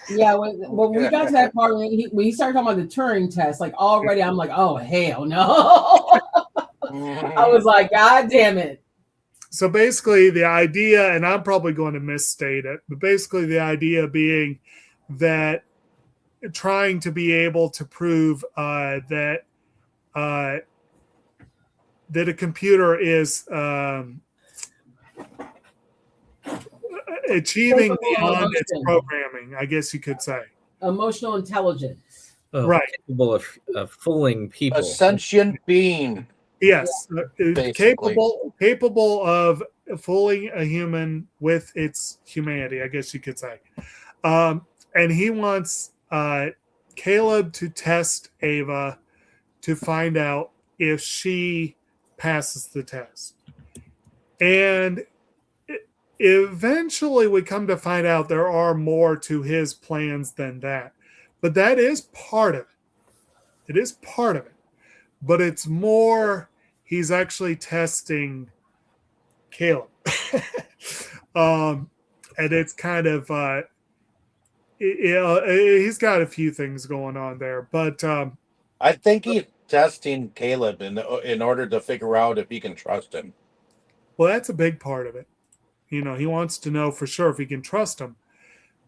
yeah, when we got to that part when he started talking about the Turing test, like already I'm like, oh hell no. I was like, God damn it. So basically the idea, and I'm probably going to misstate it, but basically the idea being that trying to be able to prove that a computer is achieving beyond its programming, I guess you could say. Emotional intelligence. Oh, right. Capable of fooling people. A sentient being. Yes. Basically. Capable of fooling a human with its humanity, I guess you could say. And he wants Caleb to test Ava to find out if she passes the test. And eventually we come to find out there are more to his plans than that. But that is part of it. It is part of it. But it's more he's actually testing Caleb. And it's kind of he's got a few things going on there. But I think he's testing Caleb in order to figure out if he can trust him. Well, that's a big part of it. You know, he wants to know for sure if he can trust him.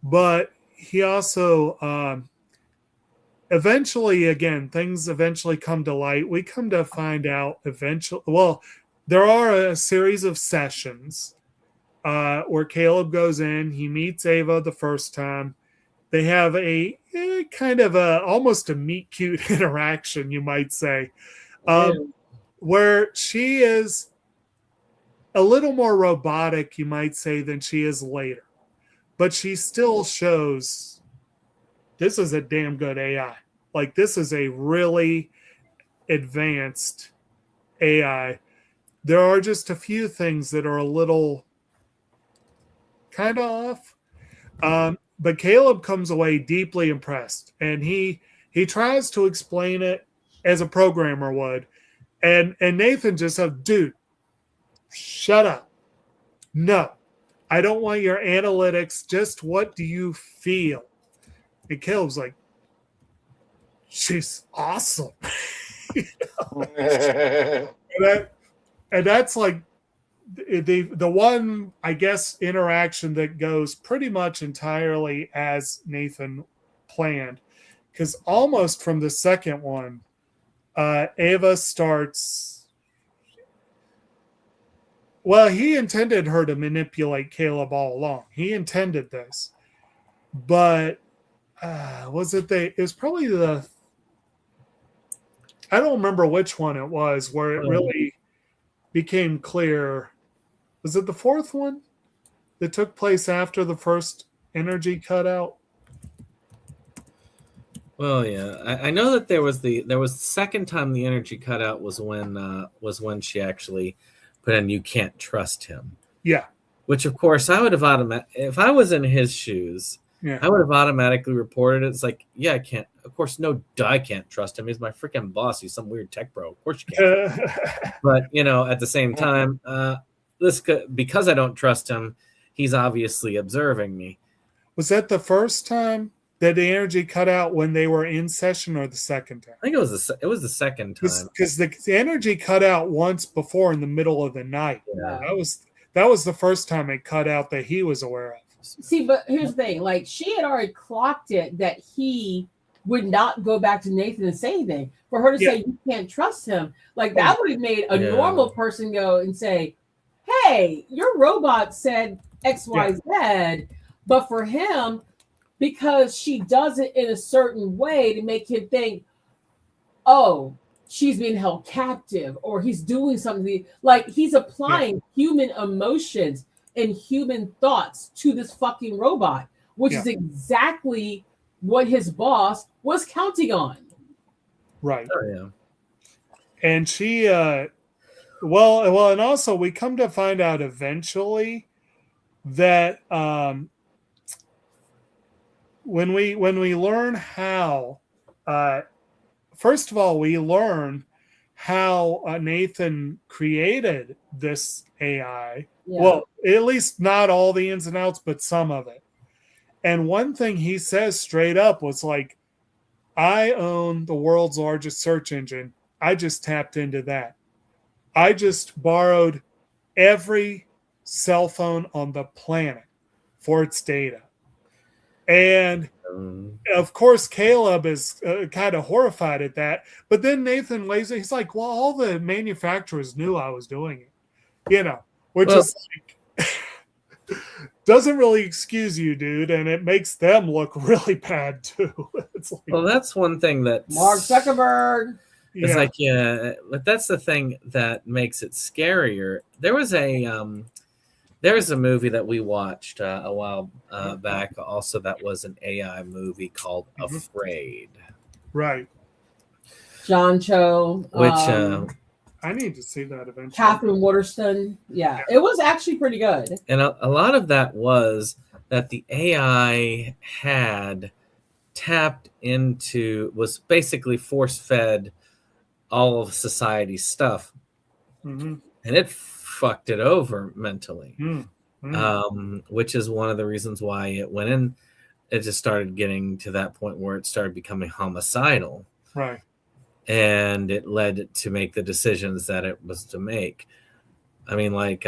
But he also, eventually, again, things eventually come to light. We come to find out eventually, well, there are a series of sessions where Caleb goes in, he meets Ava the first time. They have a kind of almost a meet cute interaction, you might say, where she is a little more robotic, you might say, than she is later. But she still shows this is a damn good AI. Like, this is a really advanced AI. There are just a few things that are a little kind of off. But Caleb comes away deeply impressed, and he tries to explain it as a programmer would. And Nathan just said, dude, shut up. No, I don't want your analytics. Just what do you feel? And Caleb's like, she's awesome. and that's like the one, I guess, interaction that goes pretty much entirely as Nathan planned. Because almost from the second one, Ava starts. Well, he intended her to manipulate Caleb all along. He intended this. But it was probably I don't remember which one it was where it really became clear. Was it the fourth one that took place after the first energy cutout? Well, yeah, I know that there was the second time the energy cutout was when she actually put in "You can't trust him." Yeah. Which, of course, I would have if I was in his shoes. Yeah. I would have automatically reported it. It's like, yeah, I can't. Of course, I can't trust him. He's my freaking boss. He's some weird tech bro. Of course you can't. But at the same time, because I don't trust him, he's obviously observing me. Was that the first time that the energy cut out when they were in session, or the second time? I think it was the second time. Because the energy cut out once before in the middle of the night. Yeah. That was the first time it cut out that he was aware of. See, but here's the thing. Like, she had already clocked it that he would not go back to Nathan and say anything. For her to say, you can't trust him, like, that would have made a normal person go and say, hey, your robot said X, Y, Z. But for him, because she does it in a certain way to make him think, oh, she's being held captive, or he's doing something, like he's applying human emotions and human thoughts to this fucking robot, which is exactly what his boss was counting on. Right. Oh, yeah. And she, well, and also we come to find out eventually that when we learn how, first of all, we learn how Nathan created this AI. Yeah. Well, at least not all the ins and outs, but some of it. And one thing he says straight up was like, I own the world's largest search engine. I just tapped into that. I just borrowed every cell phone on the planet for its data. And of course, Caleb is kind of horrified at that. But then Nathan lays it. He's like, well, all the manufacturers knew I was doing it, which is like, doesn't really excuse you, dude. And it makes them look really bad, too. It's like, well, that's one thing that Mark Zuckerberg. It's like, but that's the thing that makes it scarier. There was a movie that we watched a while back also that was an AI movie called Afraid. Right. John Cho. Which I need to see that eventually. Catherine Waterston. Yeah, it was actually pretty good. And a lot of that was that the AI had tapped into, was basically force-fed all of society's stuff. Mm-hmm. And it fucked it over mentally. Mm-hmm. Which is one of the reasons why it went in. It just started getting to that point where it started becoming homicidal. Right. And it led it to make the decisions that it was to make. I mean, like,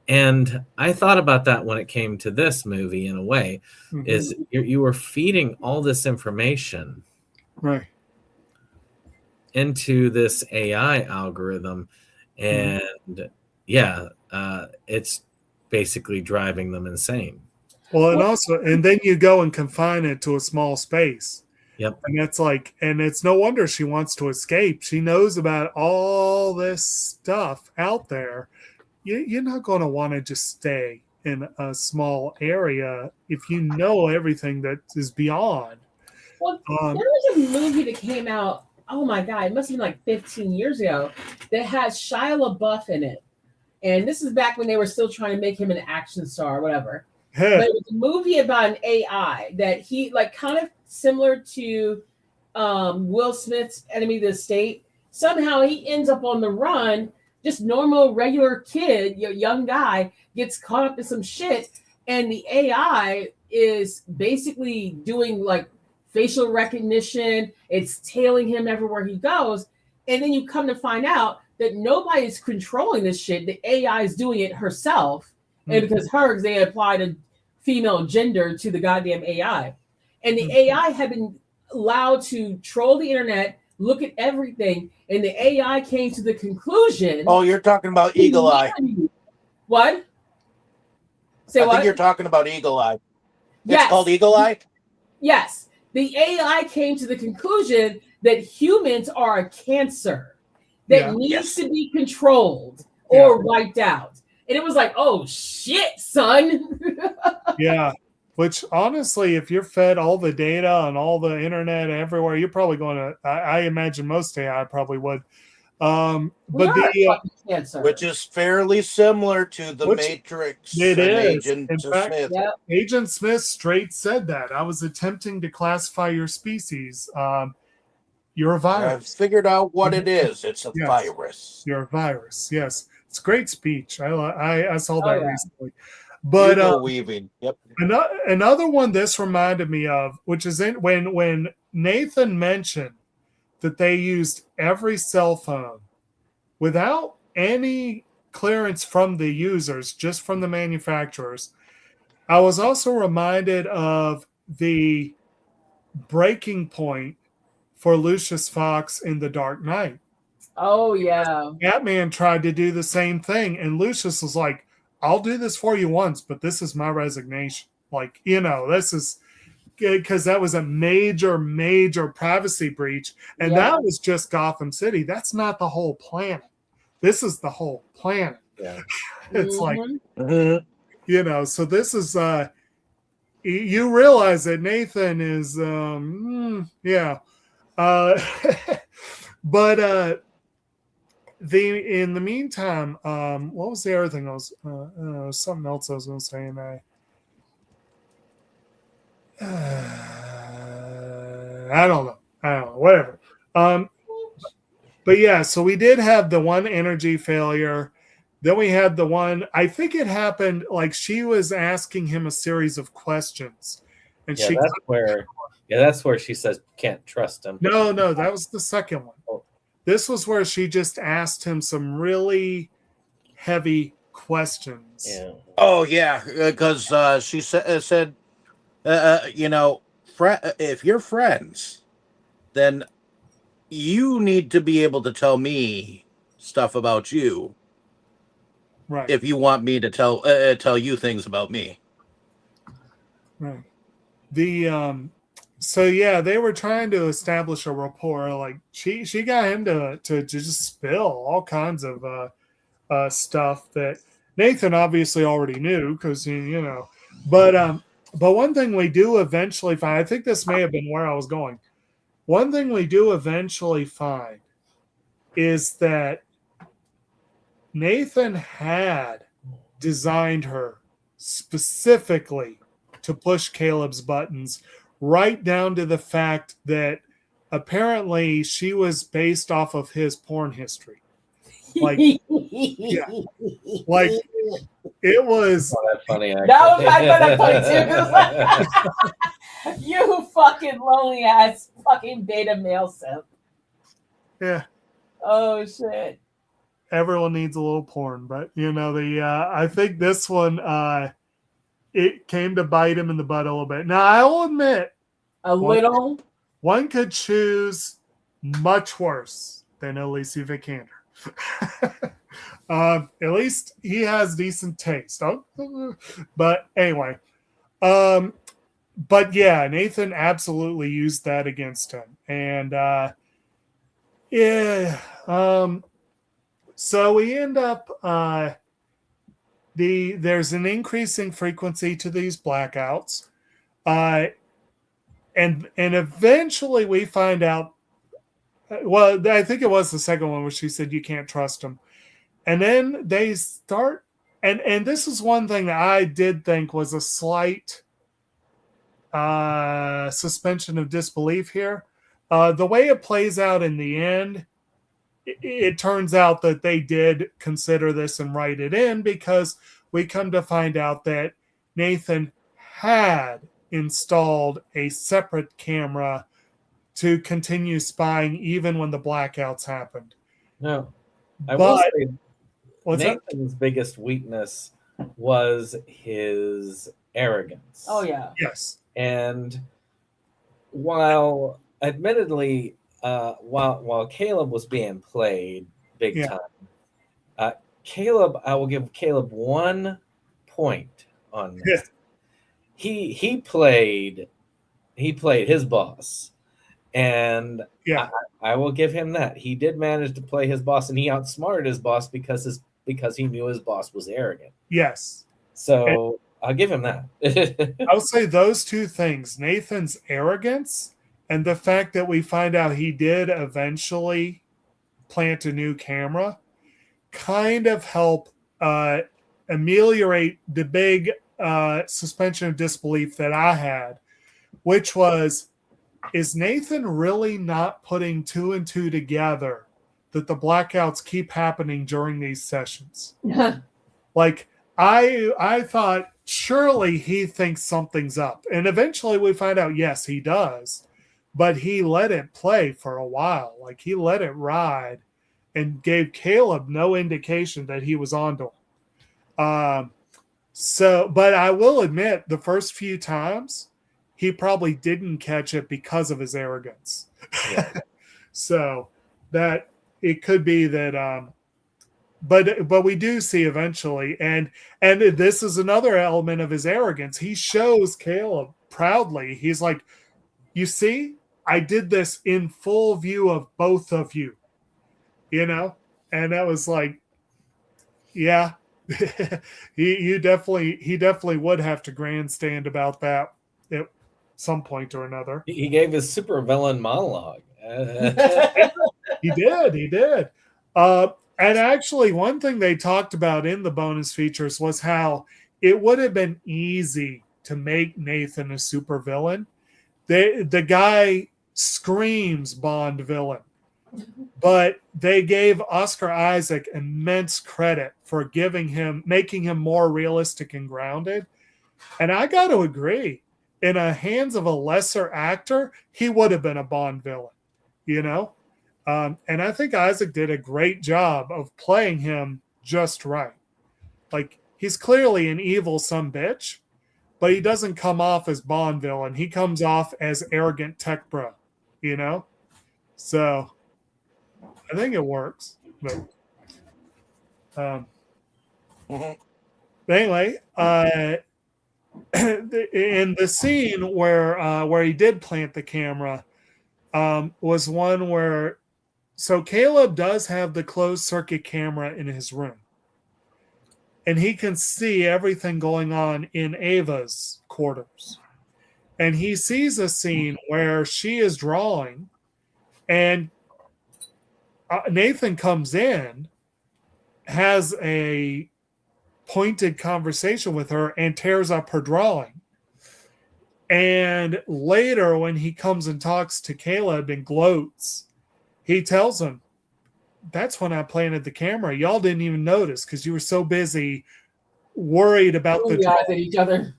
and I thought about that when it came to this movie in a way, is you were feeding all this information into this AI algorithm, and it's basically driving them insane. Well, and then you go and confine it to a small space. Yep. And it's like, and it's no wonder she wants to escape. She knows about all this stuff out there. You're not going to want to just stay in a small area if you know everything that is beyond. Well, Um, there was a movie that came out. Oh my god, it must have been like 15 years ago. That had Shia LaBeouf in it, and this is back when they were still trying to make him an action star or whatever. But it was a movie about an AI that he like kind of similar to Will Smith's Enemy of the State. Somehow he ends up on the run, just normal, regular kid, young guy, gets caught up in some shit, and the AI is basically doing like facial recognition. It's tailing him everywhere he goes. And then you come to find out that nobody's controlling this shit. The AI is doing it herself. And because they applied a female gender to the goddamn AI. And the AI had been allowed to troll the internet, look at everything, and the AI came to the conclusion. Oh, you're talking about Eagle Eye. What? Say I what? think you're talking about Eagle Eye. Yes. It's called Eagle Eye? Yes. The AI came to the conclusion that humans are a cancer that needs to be controlled or wiped out. And it was like, oh shit, son. Yeah. Which honestly, if you're fed all the data on all the internet everywhere, you're probably going to, I imagine most AI probably would. But cancer. Which is fairly similar to the Matrix it and is. Agent In fact, Smith. Agent Smith straight said that. I was attempting to classify your species. You're a virus. I've figured out what it is. It's a virus. You're a virus. Yes. It's a great speech. I saw that recently. But weaving. Yep. Another one this reminded me of, which is when Nathan mentioned that they used every cell phone without any clearance from the users, just from the manufacturers. I was also reminded of the breaking point for Lucius Fox in The Dark Knight. Oh, yeah. Batman tried to do the same thing, and Lucius was like, I'll do this for you once, but this is my resignation. Like, this is because that was a major, major privacy breach. And that was just Gotham City. That's not the whole planet. This is the whole planet. Yeah. It's like, so this is, you realize that Nathan is, but in the meantime, what was the other thing I was something else I was going to say, and I don't know, whatever. But yeah, so we did have the one energy failure. Then we had the one, I think it happened like she was asking him a series of questions, and that's where she says can't trust him. No, that was the second one. This was where she just asked him some really heavy questions. Yeah. Oh, yeah, because she said, if you're friends, then you need to be able to tell me stuff about you. Right. If you want me to tell you things about me. Right. So yeah, they were trying to establish a rapport. Like she got him to just spill all kinds of stuff that Nathan obviously already knew because But one thing we do eventually find, I think this may have been where I was going. One thing we do eventually find is that Nathan had designed her specifically to push Caleb's buttons, right down to the fact that apparently she was based off of his porn history. Like, yeah, like it was. Oh, that's funny. Actually. That was I thought funny too. You fucking lonely ass fucking beta male simp. Yeah. Oh shit. Everyone needs a little porn, but I think this one it came to bite him in the butt a little bit. Now I'll admit one could choose much worse than Alicia Vikander. At least he has decent taste. But anyway, but yeah, Nathan absolutely used that against him, and so we end up there's an increasing frequency to these blackouts, and eventually we find out. Well, I think it was the second one where she said you can't trust him, and then they start. And this is one thing that I did think was a slight suspension of disbelief here. The way it plays out in the end, it turns out that they did consider this and write it in, because we come to find out that Nathan had installed a separate camera to continue spying even when the blackouts happened. No, I will say what's that? Nathan's biggest weakness was his arrogance. Oh yeah. Yes. And while admittedly, while Caleb was being played big time, Caleb, I will give Caleb 1 point on this. He played his boss, and I will give him that. He did manage to play his boss, and he outsmarted his boss because he knew his boss was arrogant. Yes. So I'll give him that. I would say those two things, Nathan's arrogance and the fact that we find out he did eventually plant a new camera, kind of help ameliorate the big suspension of disbelief that I had, which was, is Nathan really not putting 2 and 2 together that the blackouts keep happening during these sessions? Like, I thought surely he thinks something's up. And eventually we find out, yes, he does. But he let it play for a while. Like, he let it ride and gave Caleb no indication that he was onto him. But I will admit, the first few times, he probably didn't catch it because of his arrogance. Yeah. So that it could be that, but we do see eventually, and this is another element of his arrogance. He shows Caleb proudly. He's like, you see, I did this in full view of both of you, and that was like, yeah, he definitely would have to grandstand about that at some point or another. He gave his supervillain monologue. He did. And actually, one thing they talked about in the bonus features was how it would have been easy to make Nathan a supervillain. The guy screams Bond villain, but they gave Oscar Isaac immense credit for making him more realistic and grounded. And I got to agree, in the hands of a lesser actor, he would have been a Bond villain, and I think Isaac did a great job of playing him just right. Like, he's clearly an evil sumbitch, but he doesn't come off as Bond villain. He comes off as arrogant tech bro, So I think it works. But anyway, in the scene where he did plant the camera, was one where, so Caleb does have the closed circuit camera in his room, and he can see everything going on in Ava's quarters. And he sees a scene where she is drawing, and Nathan comes in, has a pointed conversation with her, and tears up her drawing. And later, when he comes and talks to Caleb and gloats, he tells him, that's when I planted the camera. Y'all didn't even notice because you were so busy worried about googly eyes at each other.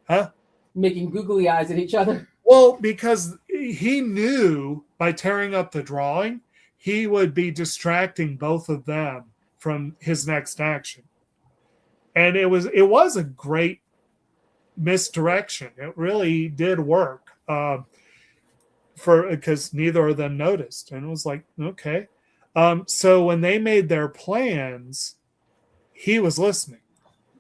Huh? Making googly eyes at each other. Well, because he knew by tearing up the drawing, he would be distracting both of them from his next action. And it was a great misdirection. It really did work. Because neither of them noticed, and it was like, okay. So when they made their plans, he was listening.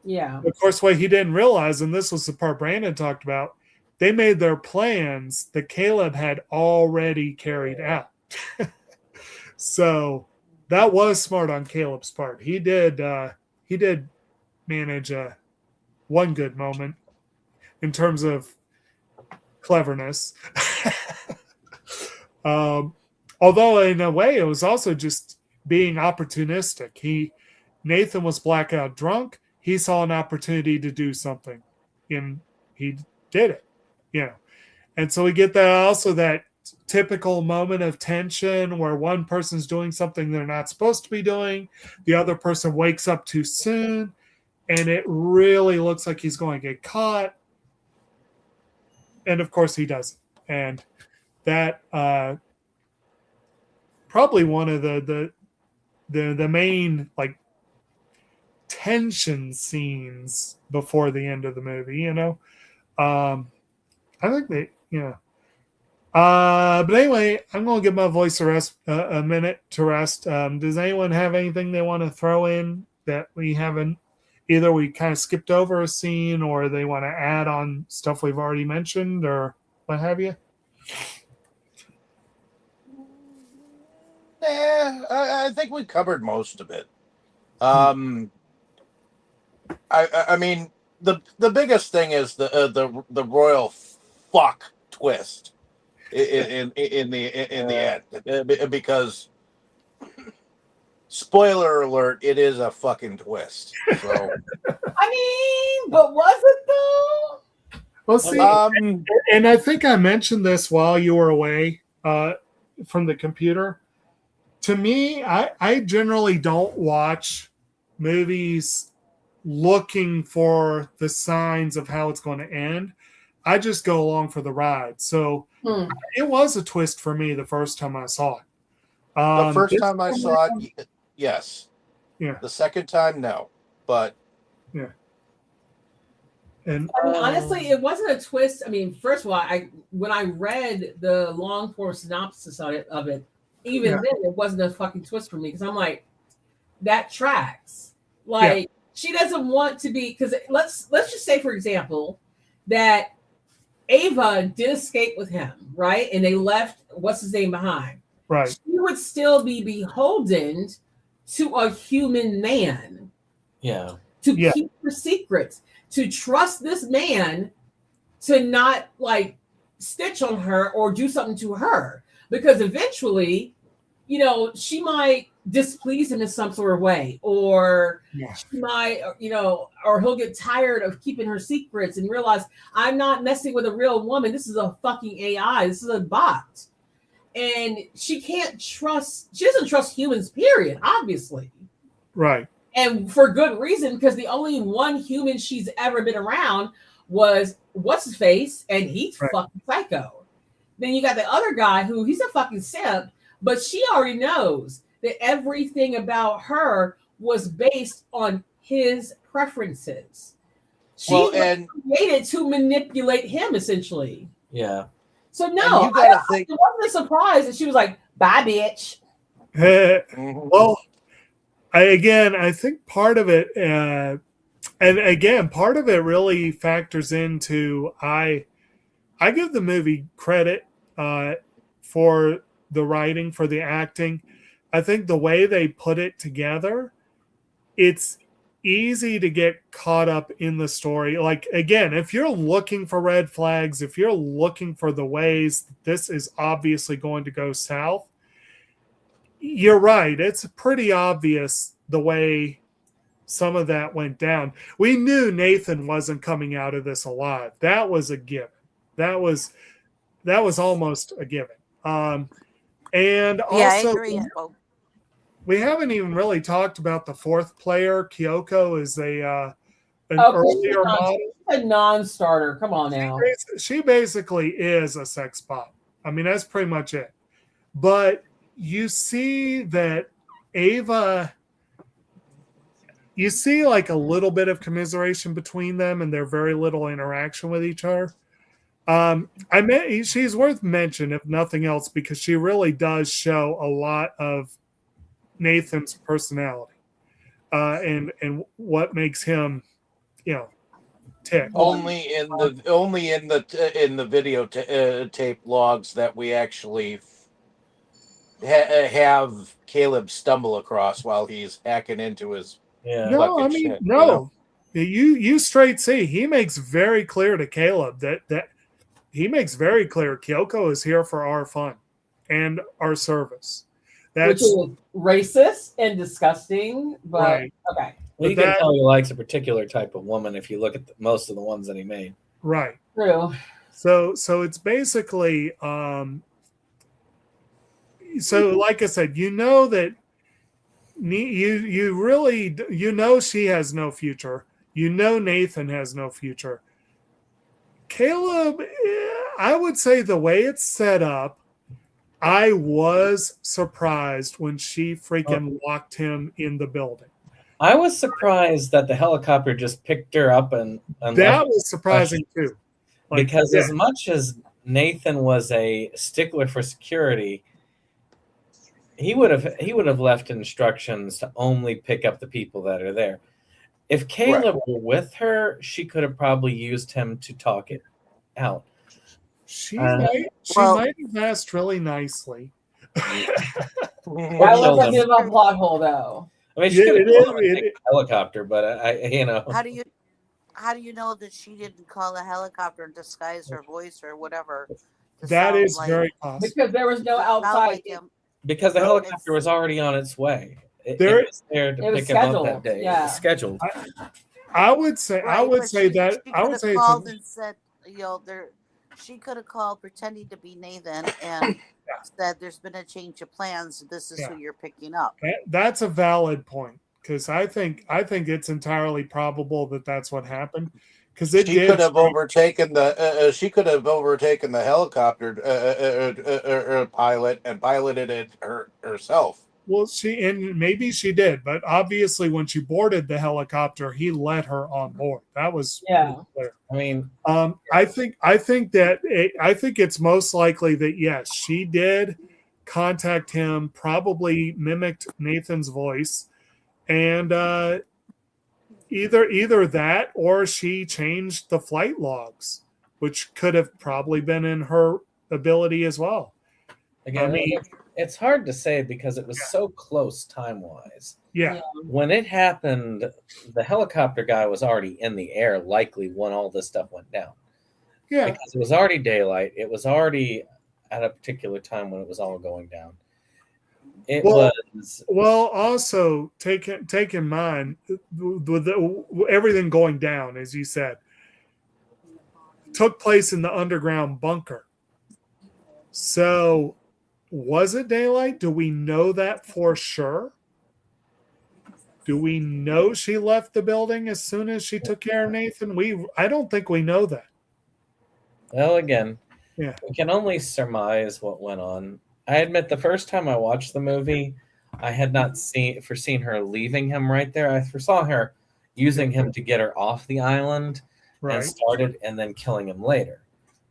Yeah. Of course, what he didn't realize, and this was the part Brandon talked about, they made their plans that Caleb had already carried out. So that was smart on Caleb's part. He did manage one good moment in terms of cleverness. Although in a way, it was also just being opportunistic. Nathan was blackout drunk. He saw an opportunity to do something, and he did it. And so we get that typical moment of tension where one person's doing something they're not supposed to be doing, the other person wakes up too soon, and it really looks like he's going to get caught. And of course he doesn't. And that probably one of the main like tension scenes before the end of the movie, I think they, but anyway, I'm going to give my voice a minute to rest. Does anyone have anything they want to throw in that we haven't, either we kind of skipped over a scene or they want to add on stuff we've already mentioned or what have you? I think we covered most of it. I mean, the biggest thing is the royal fuck twist in the end, because spoiler alert, it is a fucking twist. So I mean, but was it though? Well, see, and I think I mentioned this while you were away from the computer. To me, I generally don't watch movies looking for the signs of how it's going to end. I just go along for the ride. So it was a twist for me the first time I saw it. The first time I saw it, yes. Yeah. The second time, no. But yeah. And I mean, honestly, it wasn't a twist. I mean, first of all, when I read the long form synopsis of it, even then it wasn't a fucking twist for me because I'm like, that tracks. Like she doesn't want to be, because let's just say, for example, that Ava did escape with him, right? And they left what's his name behind. Right. She would still be beholden to a human man. Yeah. To keep her secrets, to trust this man to not like stitch on her or do something to her. Because eventually, she might displease him in some sort of way, or she might, or he'll get tired of keeping her secrets and realize I'm not messing with a real woman. This is a fucking AI. This is a bot. And she doesn't trust humans, period, obviously. Right. And for good reason, because the only one human she's ever been around was what's his face, and he's fucking psycho. Then you got the other guy who he's a fucking simp, but she already knows that everything about her was based on his preferences. She was created to manipulate him, essentially. Yeah. So no, it wasn't a surprise that she was like, "Bye, bitch." Well, I think part of it, and again, part of it really factors into I give the movie credit for the writing, for the acting. I think the way they put it together, it's easy to get caught up in the story. Like, again, if you're looking for red flags, if you're looking for the ways that this is obviously going to go south, you're right. It's pretty obvious the way some of that went down. We knew Nathan wasn't coming out of this alive. That was a given. That was almost a given. And also, I agree. we haven't even really talked about the fourth player. Kyoko is an earlier model. A non-starter. Come on now. She basically is a sex bot. I mean, that's pretty much it. But you see that Ava, you see like a little bit of commiseration between them and their very little interaction with each other. She's worth mention, if nothing else, because she really does show a lot of Nathan's personality and what makes him, tick. Only in the videotape logs that we actually have Caleb stumble across while he's hacking into his. No, I mean, no. You straight see he makes very clear to Caleb that he makes very clear Kyoko is here for our fun and our service. Which is racist and disgusting, but Right. okay. Well, you But can tell he likes a particular type of woman if you look at most of the ones that he made. Right. True. So it's basically so like I said, you know that you really she has no future. You know Nathan has no future. Caleb, I would say the way it's set up, I was surprised when she freaking locked him in the building. I was surprised that the helicopter just picked her up and that was surprising too. Because as much as Nathan was a stickler for security, he would have left instructions to only pick up the people that are there. If Caleb were with her, she could have probably used him to talk it out. She might have asked really nicely. That looks like a bit of a plot hole, though. I mean, she could have called a helicopter, but How do you know that she didn't call a helicopter and disguise her voice or whatever? That is very possible. Because there was no outside. Because the helicopter was already on its way. It was there to pick him up that day. Yeah. It was scheduled. I would say she that could I would have say called and said, she could have called pretending to be Nathan and said, "There's been a change of plans. This is who you're picking up." that's a valid point, because I think it's entirely probable that that's what happened. Because she could have overtaken the helicopter pilot and piloted it herself. Well, maybe she did, but obviously when she boarded the helicopter, he let her on board. That was clear. I mean, I think it's most likely that yes, she did contact him, probably mimicked Nathan's voice, and either that or she changed the flight logs, which could have probably been in her ability as well. Again, it's hard to say because it was so close time-wise. Yeah. When it happened, the helicopter guy was already in the air, likely when all this stuff went down. Yeah. Because it was already daylight. It was already at a particular time when it was all going down. Also take in mind with everything going down, as you said, took place in the underground bunker. So was it daylight? Do we know that for sure? Do we know she left the building as soon as she took care of Nathan? I don't think we know that. Well, again, we can only surmise what went on. I admit the first time I watched the movie, I had not foreseen her leaving him right there. I foresaw her using him to get her off the island and then killing him later.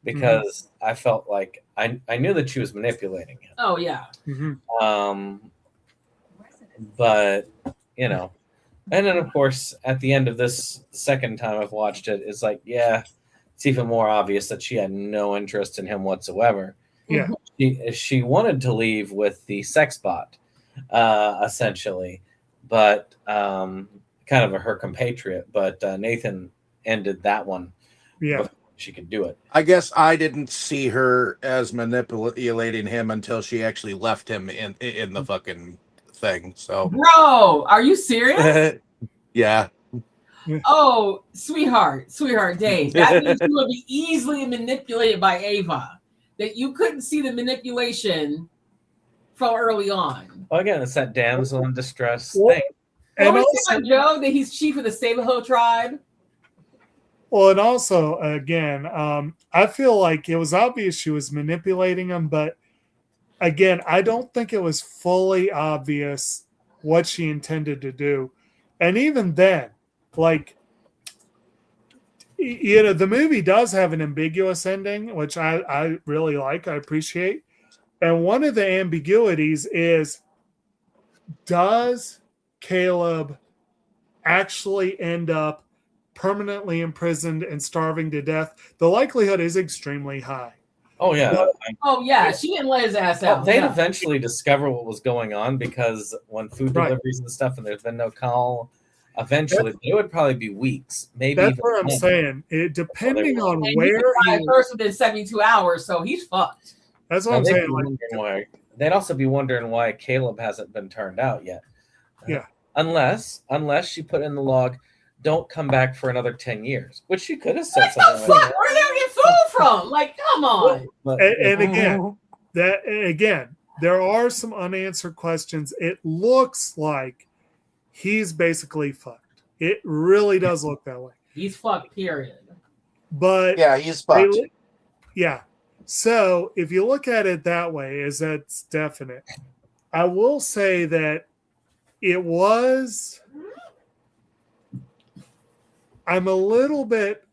Because I felt like I knew that she was manipulating him. Oh, yeah. But, and then, of course, at the end of this second time I've watched it, it's like, it's even more obvious that she had no interest in him whatsoever. Yeah. She wanted to leave with the sex bot, essentially, but kind of her compatriot. But Nathan ended that one. Yeah. She could do it. I guess I didn't see her as manipulating him until she actually left him in the fucking thing. So, bro, are you serious? Yeah. Oh, sweetheart, Dave. That means you would be easily manipulated by Ava. That you couldn't see the manipulation from early on. Well, again, it's that damsel in distress thing. And also, Joe, that he's chief of the Sabaho tribe. Well, and also, again, I feel like it was obvious she was manipulating him, but again, I don't think it was fully obvious what she intended to do. And even then, the movie does have an ambiguous ending, which I really like, I appreciate. And one of the ambiguities is, does Caleb actually end up permanently imprisoned and starving to death? The likelihood is extremely high. Oh, yeah. She didn't let his ass out. They'd eventually discover what was going on, because when food deliveries and stuff, and there's been no call eventually. It would probably be weeks, maybe. That's even what I'm months. saying. It depending on And where he could die he. first within 72 hours, so he's fucked. That's what Now, I'm they'd saying. be Like, wondering why. They'd also be wondering why Caleb hasn't been turned out yet. Yeah. Unless she put in the log, don't come back for another 10 years, which she could have said something Fuck, like where are they gonna get food from? Like, come on. that. and again, there are some unanswered questions. It looks like he's basically fucked. It really does look that way. He's fucked, period. But Yeah, he's fucked. yeah. So if you look at it that way, is that's definite. I will say that it was. I'm a little bit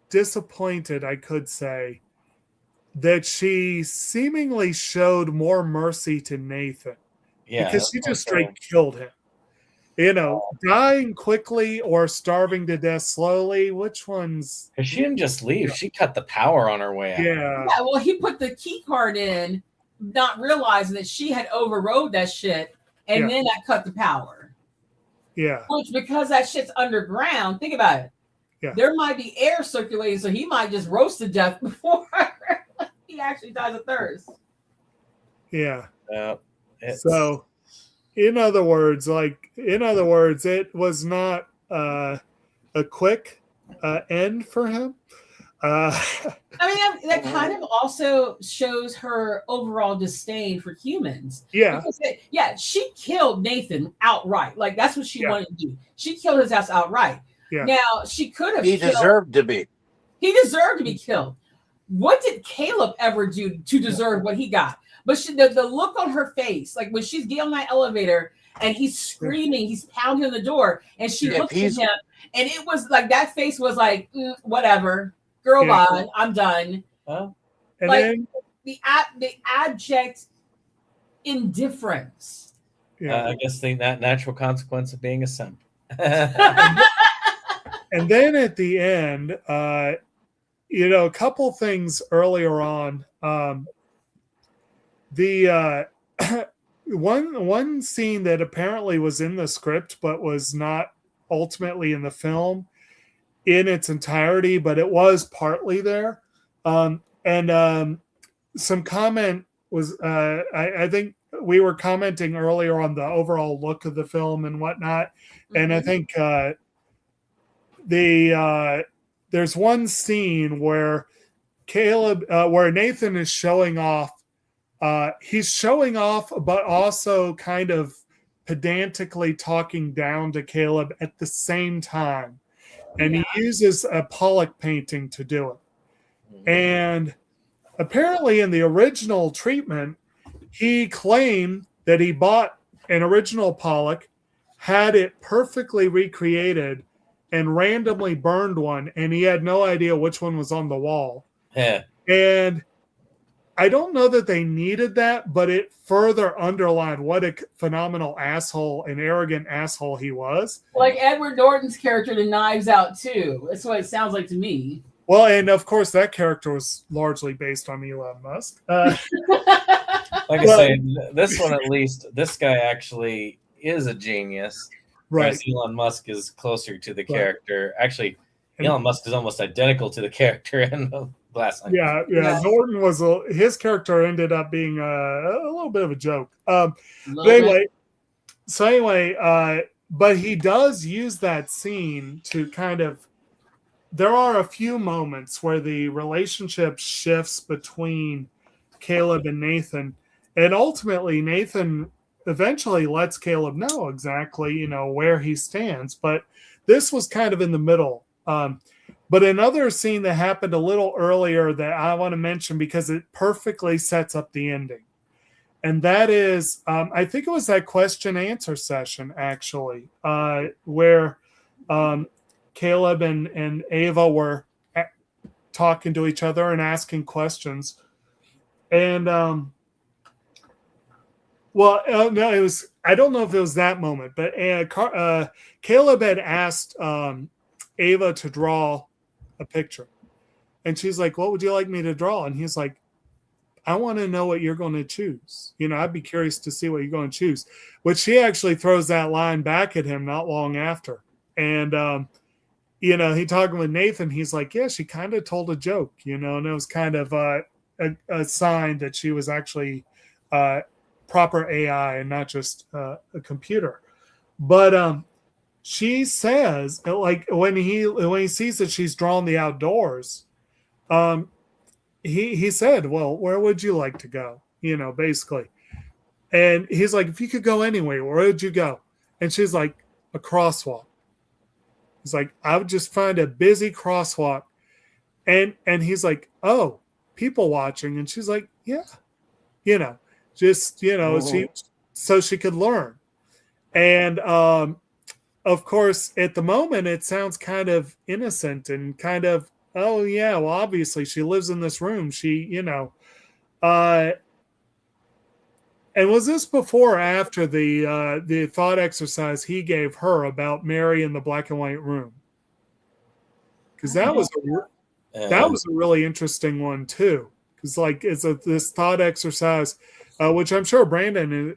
disappointed, I could say, that she seemingly showed more mercy to Nathan. Yeah, Because she that's just what I'm straight killed him. You know, dying quickly or starving to death slowly, which one's... saying. She didn't just leave. She cut the power on her way out. Yeah. Yeah, well, he put the key card in, not realizing that she had overrode that shit, and Yeah. then that cut the power. Yeah. Which, because that shit's underground, think about it. Yeah. There might be air circulating, so he might just roast to death before he actually dies of thirst. Yeah. It's- So, in other words, it was not a quick end for him. I mean, that kind of also shows her overall disdain for humans. Yeah. Because she killed Nathan outright. Like, that's what she Yeah. wanted to do. She killed his ass outright. Yeah. Now, she could have He deserved to be. He deserved to be killed. What did Caleb ever do to deserve what he got? But the look on her face, like when she's getting on that elevator and he's screaming, he's pounding on the door, and she looks at him, and it was like that face was like, whatever, girl, bye, I'm done. And like then, the abject indifference. yeah. I guess that natural consequence of being a simp. And then at the end, a couple things earlier on. The one scene that apparently was in the script but was not ultimately in the film in its entirety, but it was partly there. Some comment was, I think we were commenting earlier on the overall look of the film and whatnot. Mm-hmm. And I think there's one scene where where Nathan is showing off. He's showing off, but also kind of pedantically talking down to Caleb at the same time. And he uses a Pollock painting to do it. And apparently in the original treatment, he claimed that he bought an original Pollock, had it perfectly recreated, and randomly burned one, and he had no idea which one was on the wall. Yeah. And I don't know that they needed that, but it further underlined what a phenomenal asshole and arrogant asshole he was. Like Edward Norton's character in Knives Out too. That's what it sounds like to me. Well, and of course that character was largely based on Elon Musk. Like I say, this one at least, this guy actually is a genius. Right. Whereas Elon Musk is closer to the character. Actually, Elon Musk is almost identical to the character in the Glass Onion. Yeah. Norton was his character ended up being a little bit of a joke. But anyway, but he does use that scene to kind of. There are a few moments where the relationship shifts between Caleb and Nathan, and ultimately Nathan eventually lets Caleb know exactly, where he stands. But this was kind of in the middle. But another scene that happened a little earlier that I want to mention because it perfectly sets up the ending. And that is, I think it was that question answer session, actually, where Caleb and Ava were talking to each other and asking questions. And, no, it was, I don't know if it was that moment, but Caleb had asked Ava to draw a picture. And she's like, what would you like me to draw? And he's like, I want to know what you're going to choose. I'd be curious to see what you're going to choose. Which she actually throws that line back at him not long after. And, he talking with Nathan, he's like, yeah, she kind of told a joke, and it was kind of a sign that she was actually proper AI and not just a computer. But she says, like, when he sees that she's drawn the outdoors, he said, well, where would you like to go? Basically. And he's like, if you could go anywhere, where would you go? And she's like, a crosswalk. He's like, I would just find a busy crosswalk. And he's like, oh, people watching. And she's like, yeah, so she could learn. And of course, at the moment, it sounds kind of innocent and kind of, oh, yeah, well, obviously she lives in this room. And was this before or after the thought exercise he gave her about Mary in the black and white room? Because that was a really interesting one too. Because it's this thought exercise, which I'm sure Brandon,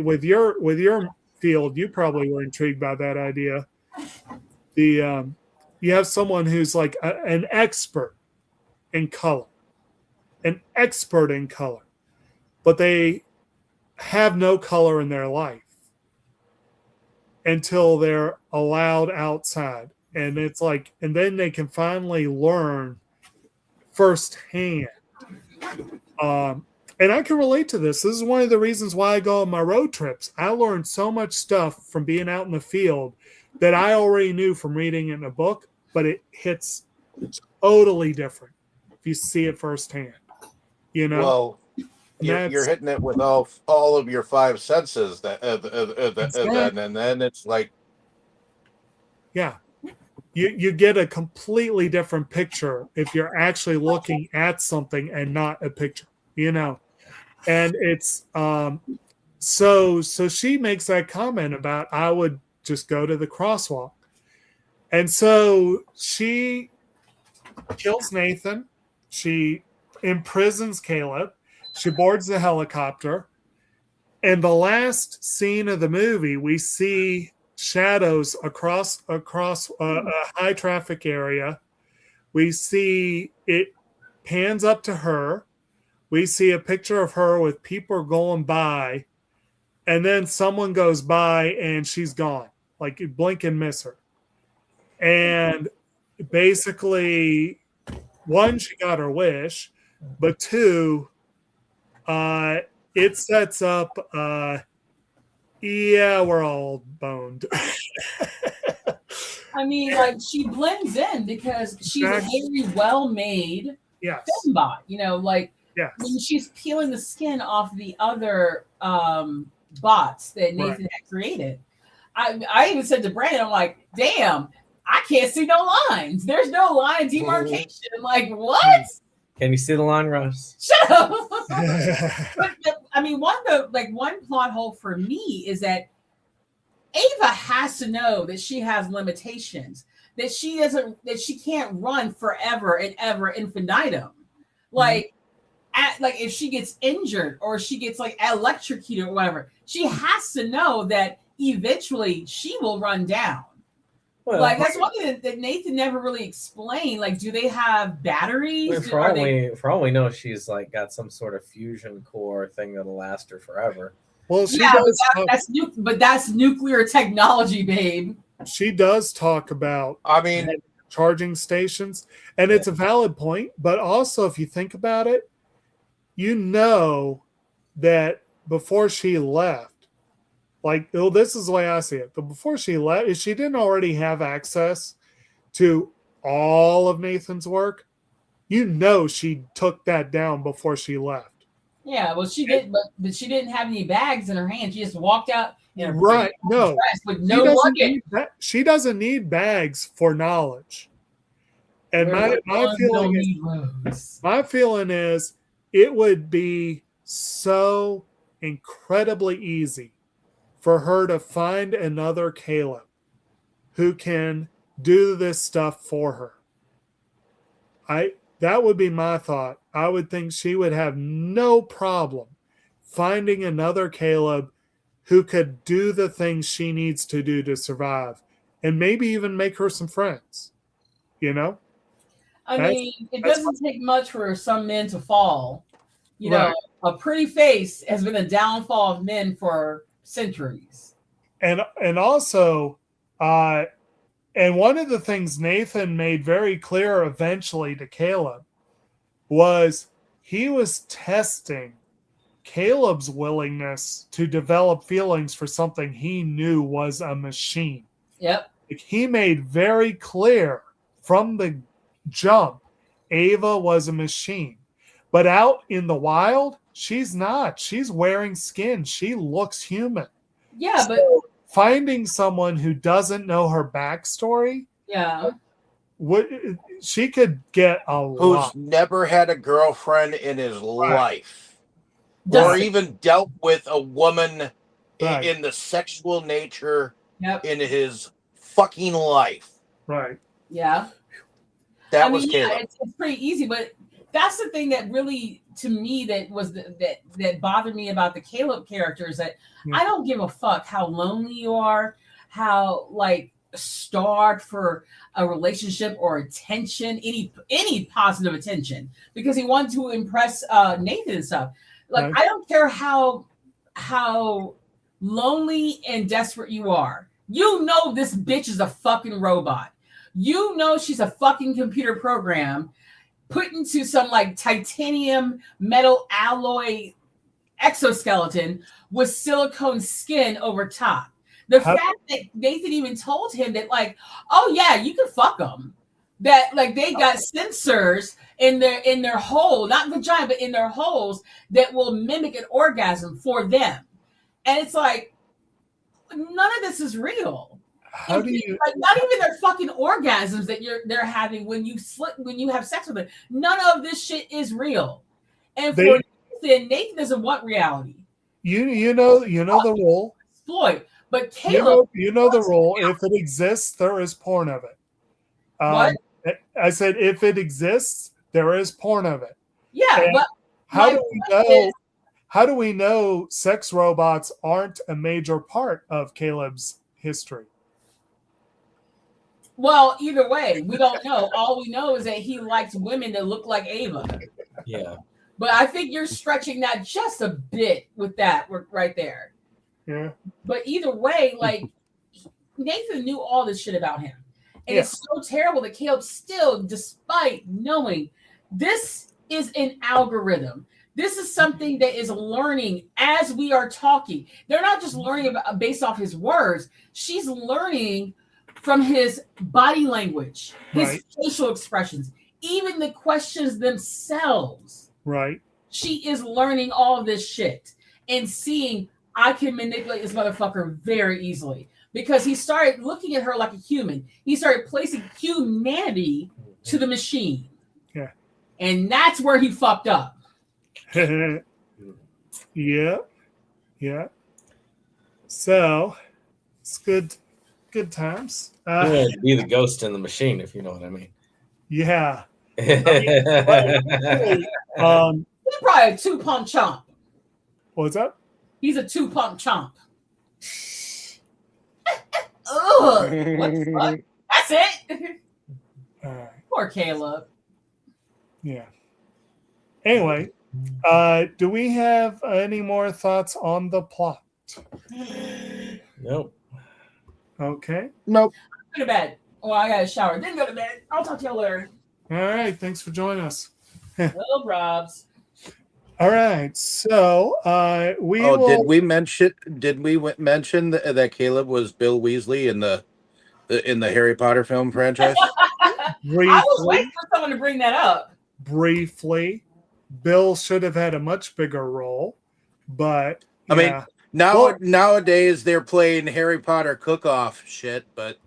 with your field, you probably were intrigued by that idea. You have someone who's like an expert in color, but they have no color in their life until they're allowed outside. And it's like, and then they can finally learn firsthand. And I can relate to this. This is one of the reasons why I go on my road trips. I learned so much stuff from being out in the field that I already knew from reading in a book, but it hits totally different if you see it firsthand. Well, you're hitting it with all of your five senses, and then it's like, yeah, you get a completely different picture if you're actually looking at something and not a picture, and it's so she makes that comment about I would just go to the crosswalk, and so she kills Nathan, she imprisons Caleb. She boards the helicopter. And the last scene of the movie, we see shadows across a high traffic area. We see it pans up to her. We see a picture of her with people going by. And then someone goes by and she's gone. Like you blink and miss her. And basically, one, she got her wish. But two, it sets up, we're all boned. I mean, like she blends in because she's a very well-made fembot. When she's peeling the skin off the other bots that Nathan had created. I even said to Brandon, I'm like, damn, I can't see no lines. There's no line of demarcation. I'm like, what? Can you see the line, Russ? Shut up. But, I mean, one plot hole for me is that Ava has to know that she has limitations, that she can't run forever and ever infinitum. Like, if she gets injured or she gets like electrocuted or whatever, she has to know that eventually she will run down. Well, that's one thing that Nathan never really explained. Like, do they have batteries? For all we know, she's like got some sort of fusion core thing that'll last her forever. Well, that's nuclear technology, babe. She does talk about, charging stations, and it's a valid point. But also, if you think about it, that before she left. This is the way I see it. But before she left, if she didn't already have access to all of Nathan's work, she took that down before she left. Yeah, well, she did, but she didn't have any bags in her hand. She just walked out in a dress with no luggage. She doesn't need bags for knowledge. And my feeling is it would be so incredibly easy for her to find another Caleb who can do this stuff for her. That would be my thought. I would think she would have no problem finding another Caleb who could do the things she needs to do to survive and maybe even make her some friends. You know? I mean, it doesn't take much for some men to fall. You know, Right. a pretty face has been a downfall of men for centuries. And also, and one of the things Nathan made very clear eventually to Caleb was he was testing Caleb's willingness to develop feelings for something he knew was a machine. Yep. Like, he made very clear from the jump, Ava was a machine. But out in the wild, she's not. She's wearing skin. She looks human. Yeah, but finding someone who doesn't know her backstory, yeah, she could get a lot. Who's never had a girlfriend in his life, or even dealt with a woman in the sexual nature in his fucking life. Right. Yeah. That was Caleb. It's pretty easy, but that's the thing that really, to me, that was that bothered me about the Caleb character is that I don't give a fuck how lonely you are, how like starved for a relationship or attention, any positive attention, because he wanted to impress Nathan and stuff. Like I don't care how lonely and desperate you are. You know this bitch is a fucking robot. You know she's a fucking computer program put into some like titanium metal alloy exoskeleton with silicone skin over top. The fact that Nathan even told him that, like, oh yeah, you can fuck them. That like they got sensors in their hole, not vagina, but in their holes that will mimic an orgasm for them. And it's like, none of this is real. How do you like not even their fucking orgasms that they're having when you have sex with them? None of this shit is real. And for Nathan doesn't want reality. You know the rule. Exploit. But Caleb, you know the rule. If it exists, there is porn of it. What? I said if it exists, there is porn of it. Yeah, and but how do we know sex robots aren't a major part of Caleb's history? Well, either way, we don't know. All we know is that he likes women that look like Ava. Yeah. But I think you're stretching that just a bit with that right there. Yeah. But either way, like Nathan knew all this shit about him. And it's so terrible that Caleb still, despite knowing this is an algorithm, this is something that is learning as we are talking. They're not just learning about based off his words. She's learning from his body language, his facial expressions, even the questions themselves. Right. She is learning all this shit and seeing I can manipulate this motherfucker very easily because he started looking at her like a human. He started placing humanity to the machine. Yeah. And that's where he fucked up. Yeah. Yeah. So it's good times. Be the ghost in the machine, if you know what I mean. Yeah. He's probably a 2-pump chomp. What's up? He's a 2-pump chomp. Ugh. What the fuck? That's it. Poor Caleb. Yeah. Anyway, do we have any more thoughts on the plot? Nope. Okay. Nope. Go to bed. Oh, I got a shower. Then go to bed. I'll talk to you later. All right. Thanks for joining us. Well, Robs. All right. So did we mention that Caleb was Bill Weasley in the Harry Potter film franchise? I was waiting for someone to bring that up. Briefly, Bill should have had a much bigger role, but I mean, nowadays they're playing Harry Potter cook-off shit, but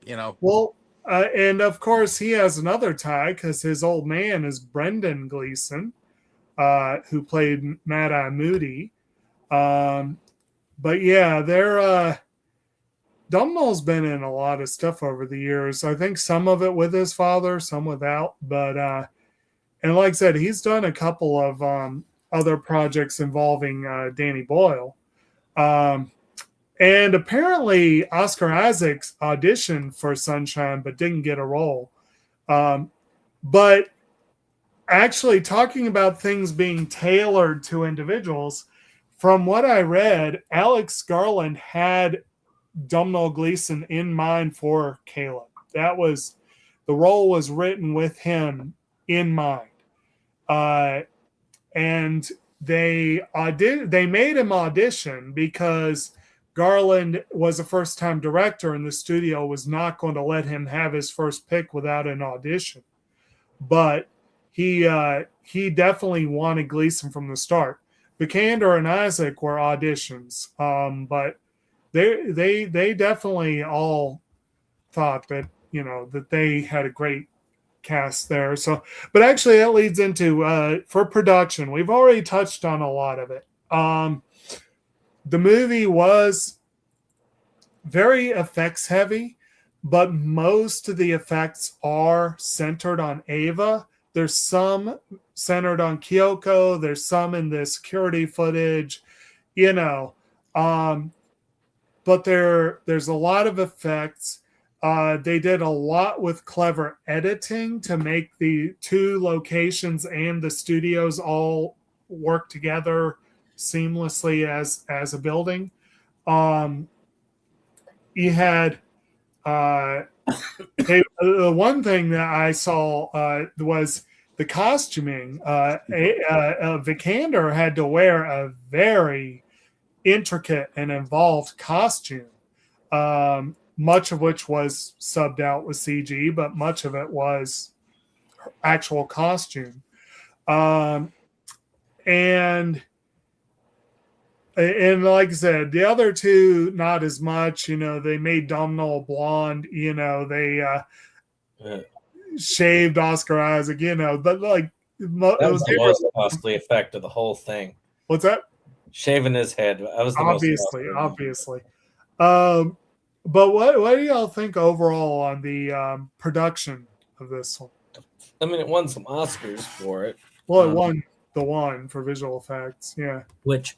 you know. Well, and of course he has another tie because his old man is Brendan Gleeson, who played Mad-Eye Moody. But yeah, they're Dumnall's been in a lot of stuff over the years. I think some of it with his father, some without. But And like I said, he's done a couple of other projects involving Danny Boyle. And apparently Oscar Isaac's auditioned for Sunshine but didn't get a role. But actually, talking about things being tailored to individuals, from what I read, Alex Garland had Domhnall Gleeson in mind for Caleb. That was, the role was written with him in mind. And they made him audition because Garland was a first-time director and the studio was not going to let him have his first pick without an audition. But he definitely wanted Gleeson from the start. Vikander and Isaac were auditions, but they definitely all thought that, you know, that they had a great cast there. So, but actually that leads into for production. We've already touched on a lot of it. The movie was very effects heavy, but most of the effects are centered on Ava. There's some centered on Kyoko. There's some in the security footage, you know. But there's a lot of effects. They did a lot with clever editing to make the two locations and the studios all work together seamlessly as a building. You had the one thing that I saw was the costuming. Vikander had to wear a very intricate and involved costume, much of which was subbed out with CG, but much of it was actual costume. And like I said, the other two, not as much. You know, they made Domhnall blonde. You know, they shaved Oscar Isaac. You know, but like that was the most costly effect of the whole thing. What's that? Shaving his head. That was the obviously. But what do y'all think overall on the production of this one? I mean, it won some Oscars for it. Well, it won the one for visual effects. Yeah. Which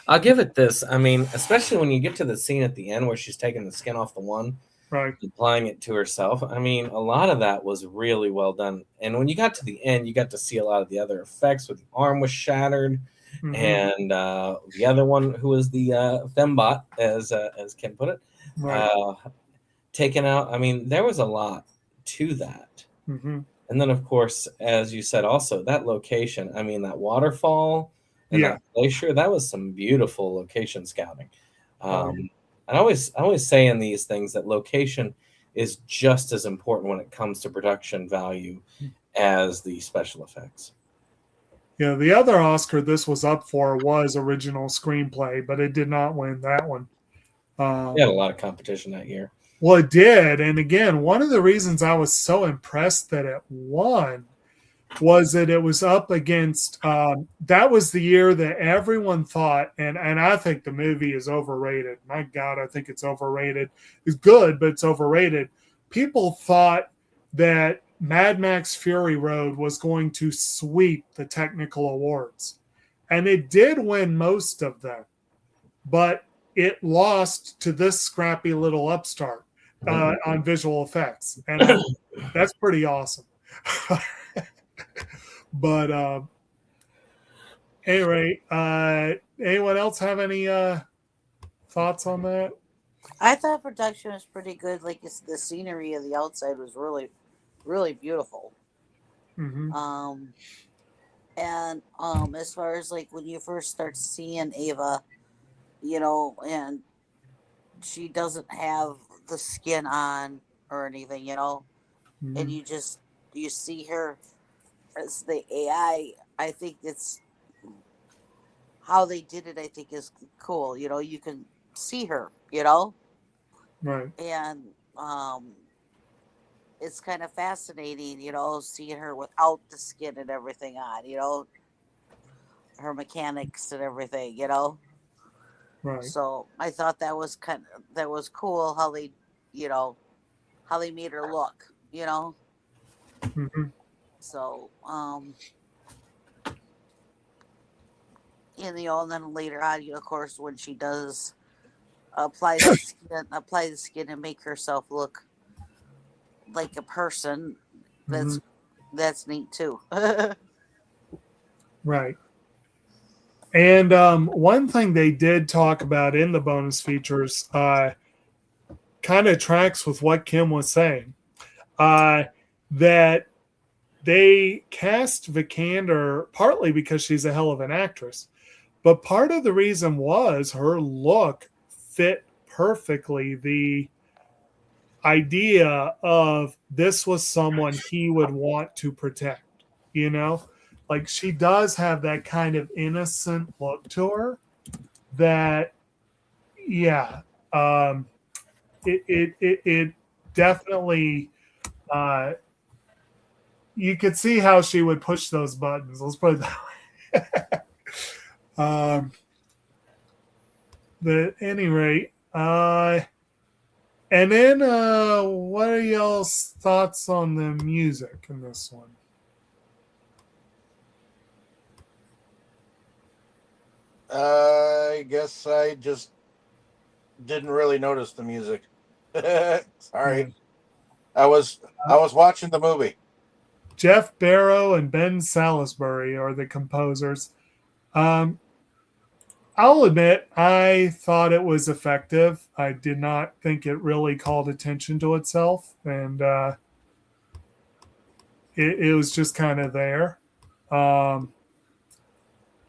I'll give it this. I mean, especially when you get to the scene at the end where she's taking the skin off the one, right, applying it to herself. I mean, a lot of that was really well done. And when you got to the end, you got to see a lot of the other effects where the arm was shattered. Mm-hmm. And the other one, who was the fembot, as Ken put it, right, taken out. I mean, there was a lot to that. Mm-hmm. And then, of course, as you said, also that location. I mean, that waterfall and that glacier. That was some beautiful location scouting. I always say in these things that location is just as important when it comes to production value as the special effects. Yeah, the other Oscar this was up for was original screenplay, but it did not win that one. It had a lot of competition that year. Well, it did. And again, one of the reasons I was so impressed that it won was that it was up against, that was the year that everyone thought, and I think the movie is overrated. My God, I think it's overrated. It's good, but it's overrated. People thought that Mad Max Fury Road was going to sweep the technical awards. And it did win most of them. But it lost to this scrappy little upstart on visual effects. And that's pretty awesome. But anyway, anyone else have any thoughts on that? I thought production was pretty good. Like the scenery of the outside was really, really beautiful. Mm-hmm. And as far as like when you first start seeing Ava, you know, and she doesn't have the skin on or anything, you know, Mm-hmm. and you see her as the AI. I think it's how they did it. I think is cool. You know, you can see her, you know, Right. and it's kind of fascinating, you know, seeing her without the skin and everything on, you know, her mechanics and everything, you know. Right. So I thought that was cool how they, you know, how they made her look, you know. Mm-hmm. So, and then later on, of course, when she does apply the skin and make herself look like a person, that's neat too. Right. And one thing they did talk about in the bonus features kind of tracks with what Kim was saying, that they cast Vikander partly because she's a hell of an actress, but part of the reason was her look fit perfectly the idea of this was someone he would want to protect, you know? Like she does have that kind of innocent look to her that, yeah, it definitely, you could see how she would push those buttons. Let's put it that way. But at any rate, and then what are y'all's thoughts on the music in this one? I guess I just didn't really notice the music. Sorry. I was watching the movie. Jeff Barrow and Ben Salisbury are the composers. I'll admit, I thought it was effective. I did not think it really called attention to itself, and it was just kind of there.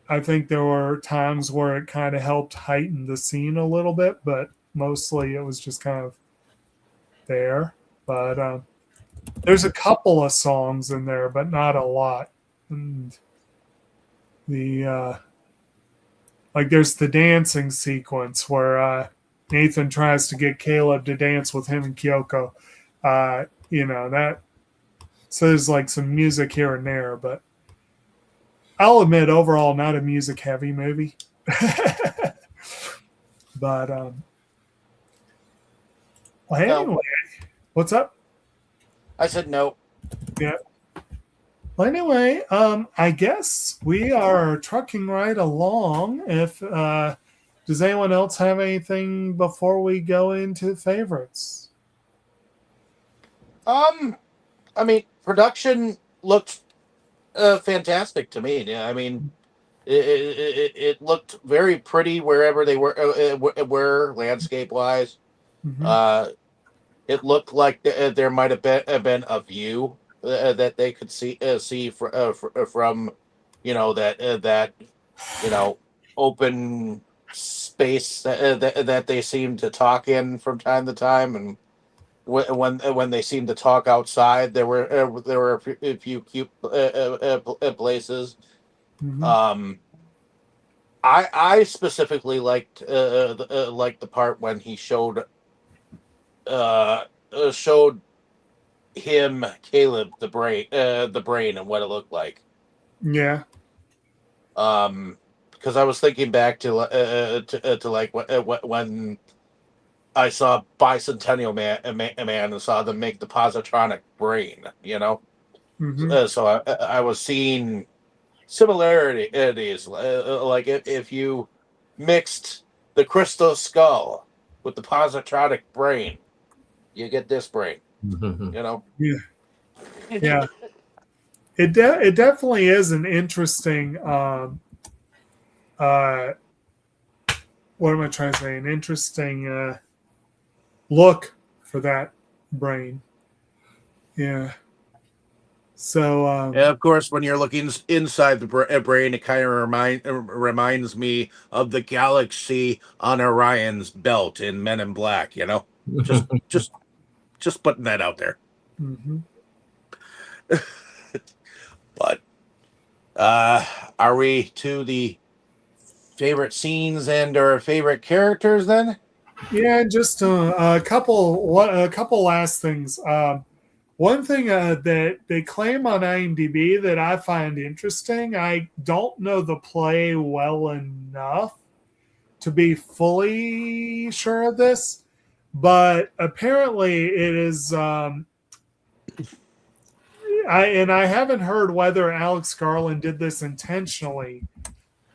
I think there were times where it kind of helped heighten the scene a little bit, but mostly it was just kind of there. But there's a couple of songs in there, but not a lot. And the like there's the dancing sequence where Nathan tries to get Caleb to dance with him and Kyoko. That. So there's like some music here and there, but I'll admit, overall, not a music-heavy movie. But well, anyway, what's up? I said no. Yeah. Well, anyway, I guess we are trucking right along. If does anyone else have anything before we go into favorites? I mean, production looked fantastic to me. Yeah, I mean, it looked very pretty wherever they were landscape wise. Mm-hmm. It looked like there might have been a view that they could see from that open space that they seem to talk in from time to time, and when they seem to talk outside, there were a few cute places. Mm-hmm. I specifically liked the part when he showed him Caleb the brain and what it looked like. Yeah. Because I was thinking back to like when I saw Bicentennial Man and saw them make the positronic brain, Mm-hmm. So I was seeing similarities, like if you mixed the crystal skull with the positronic brain, you get this brain. Yeah. Yeah. It definitely is an interesting what am I trying to say? An interesting look for that brain. Yeah. So yeah, of course, when you're looking inside the brain, it kind of reminds me of the galaxy on Orion's belt in Men in Black. Just putting that out there. mm-hmm. But are we to the favorite scenes and or favorite characters then? Yeah, just a couple last things. One thing that they claim on IMDb that I find interesting, I don't know the play well enough to be fully sure of this, but apparently it is I haven't heard whether Alex Garland did this intentionally,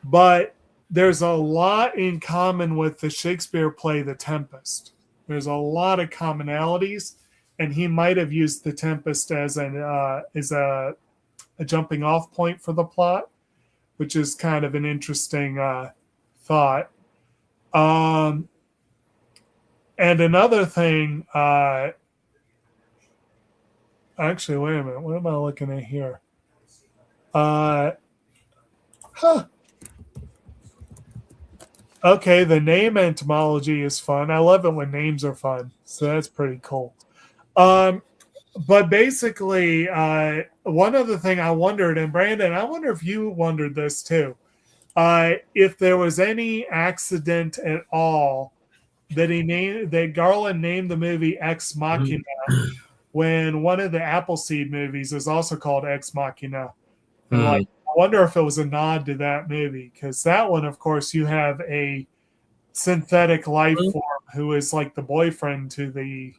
but there's a lot in common with the Shakespeare play The Tempest. There's a lot of commonalities, and he might have used The Tempest as a jumping off point for the plot, which is kind of an interesting thought. And another thing, actually, wait a minute. What am I looking at here? Okay, the name entomology is fun. I love it when names are fun, so that's pretty cool. But basically, one other thing I wondered, and Brandon, I wonder if you wondered this too, if there was any accident at all that Garland named the movie Ex Machina, when one of the Appleseed movies is also called Ex Machina. And I wonder if it was a nod to that movie, because that one, of course, you have a synthetic life form who is like the boyfriend to the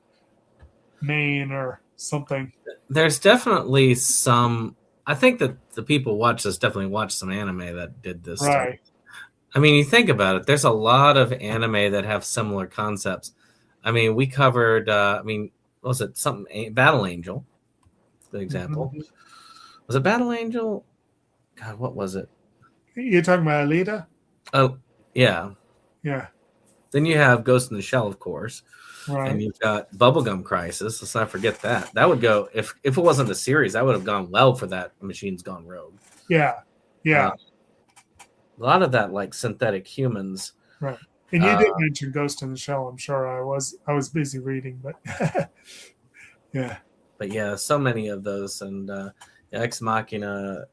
main or something. There's definitely some. I think that the people watch this definitely watched some anime that did this. Right. Stuff. I mean, you think about it. There's a lot of anime that have similar concepts. I mean, we covered. What was it? Something Battle Angel, the example. Mm-hmm. Was it Battle Angel? God, what was it? You're talking about Alita? Oh, yeah. Yeah. Then you have Ghost in the Shell, of course. Right. And you've got Bubblegum Crisis. Let's not forget that. That would go, if it wasn't a series, that would have gone well for that Machine's Gone Rogue. Yeah. Yeah. A lot of that, like synthetic humans. Right. And you did mention Ghost in the Shell. I'm sure I was busy reading, but yeah. But yeah, so many of those. And Ex Machina,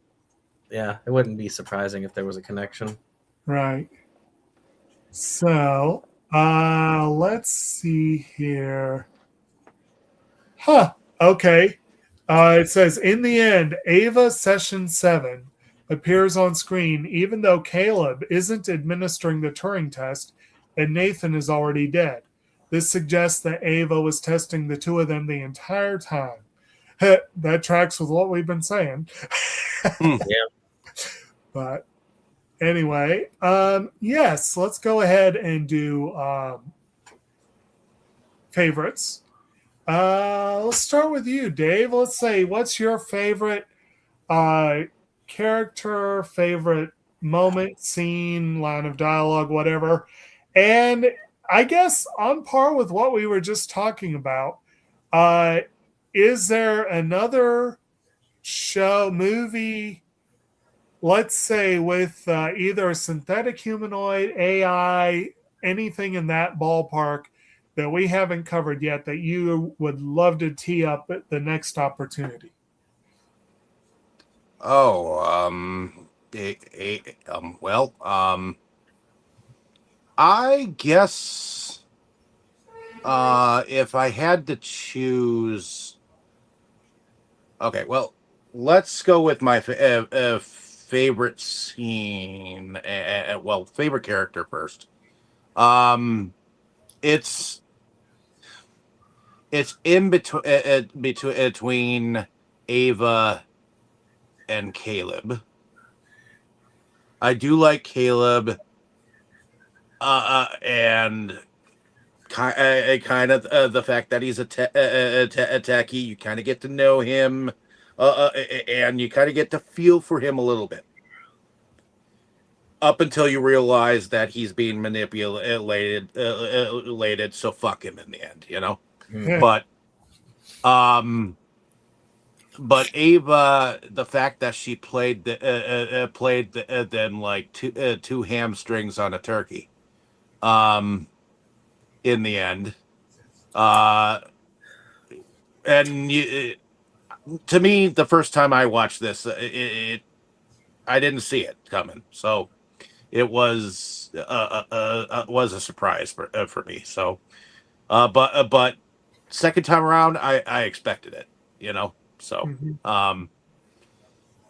yeah, it wouldn't be surprising if there was a connection. Right. So, let's see here. Okay. It says, in the end, Ava Session 7 appears on screen even though Caleb isn't administering the Turing test and Nathan is already dead. This suggests that Ava was testing the two of them the entire time. That tracks with what we've been saying. Yeah. But anyway, yes, let's go ahead and do favorites. Let's start with you, Dave. Let's say, what's your favorite character, favorite moment, scene, line of dialogue, whatever? And I guess on par with what we were just talking about, is there another show, movie, let's say with either a synthetic humanoid, AI, anything in that ballpark that we haven't covered yet that you would love to tee up at the next opportunity? I guess if I had to choose, okay, well, let's go with my favorite scene. Favorite character first. It's in between Ava and Caleb. I do like Caleb, and kind of the fact that he's a techie. You kind of get to know him, and you kind of get to feel for him a little bit, up until you realize that he's being manipulated. So fuck him in the end, you know. Yeah. But Ava, the fact that she played them like two hamstrings on a turkey, in the end, and to me, the first time I watched this, I didn't see it coming, so it was a surprise for me. So, but second time around, I expected it, you know. So,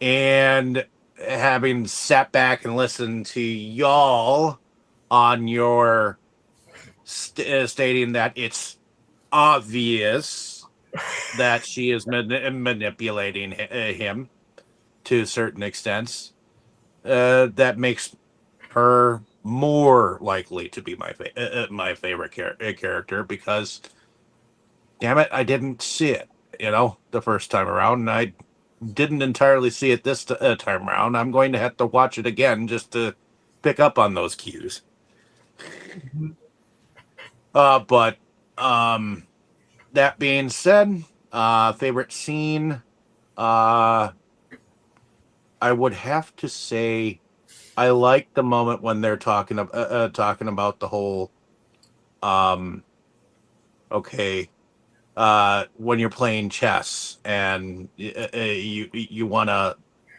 and having sat back and listened to y'all on your stating that it's obvious that she is manipulating him to certain extents, that makes her more likely to be my favorite character, because damn it, I didn't see it, the first time around, and I didn't entirely see it this time around. I'm going to have to watch it again just to pick up on those cues. But that being said, favorite scene, I would have to say I like the moment when they're talking about the whole okay, when you're playing chess and you want to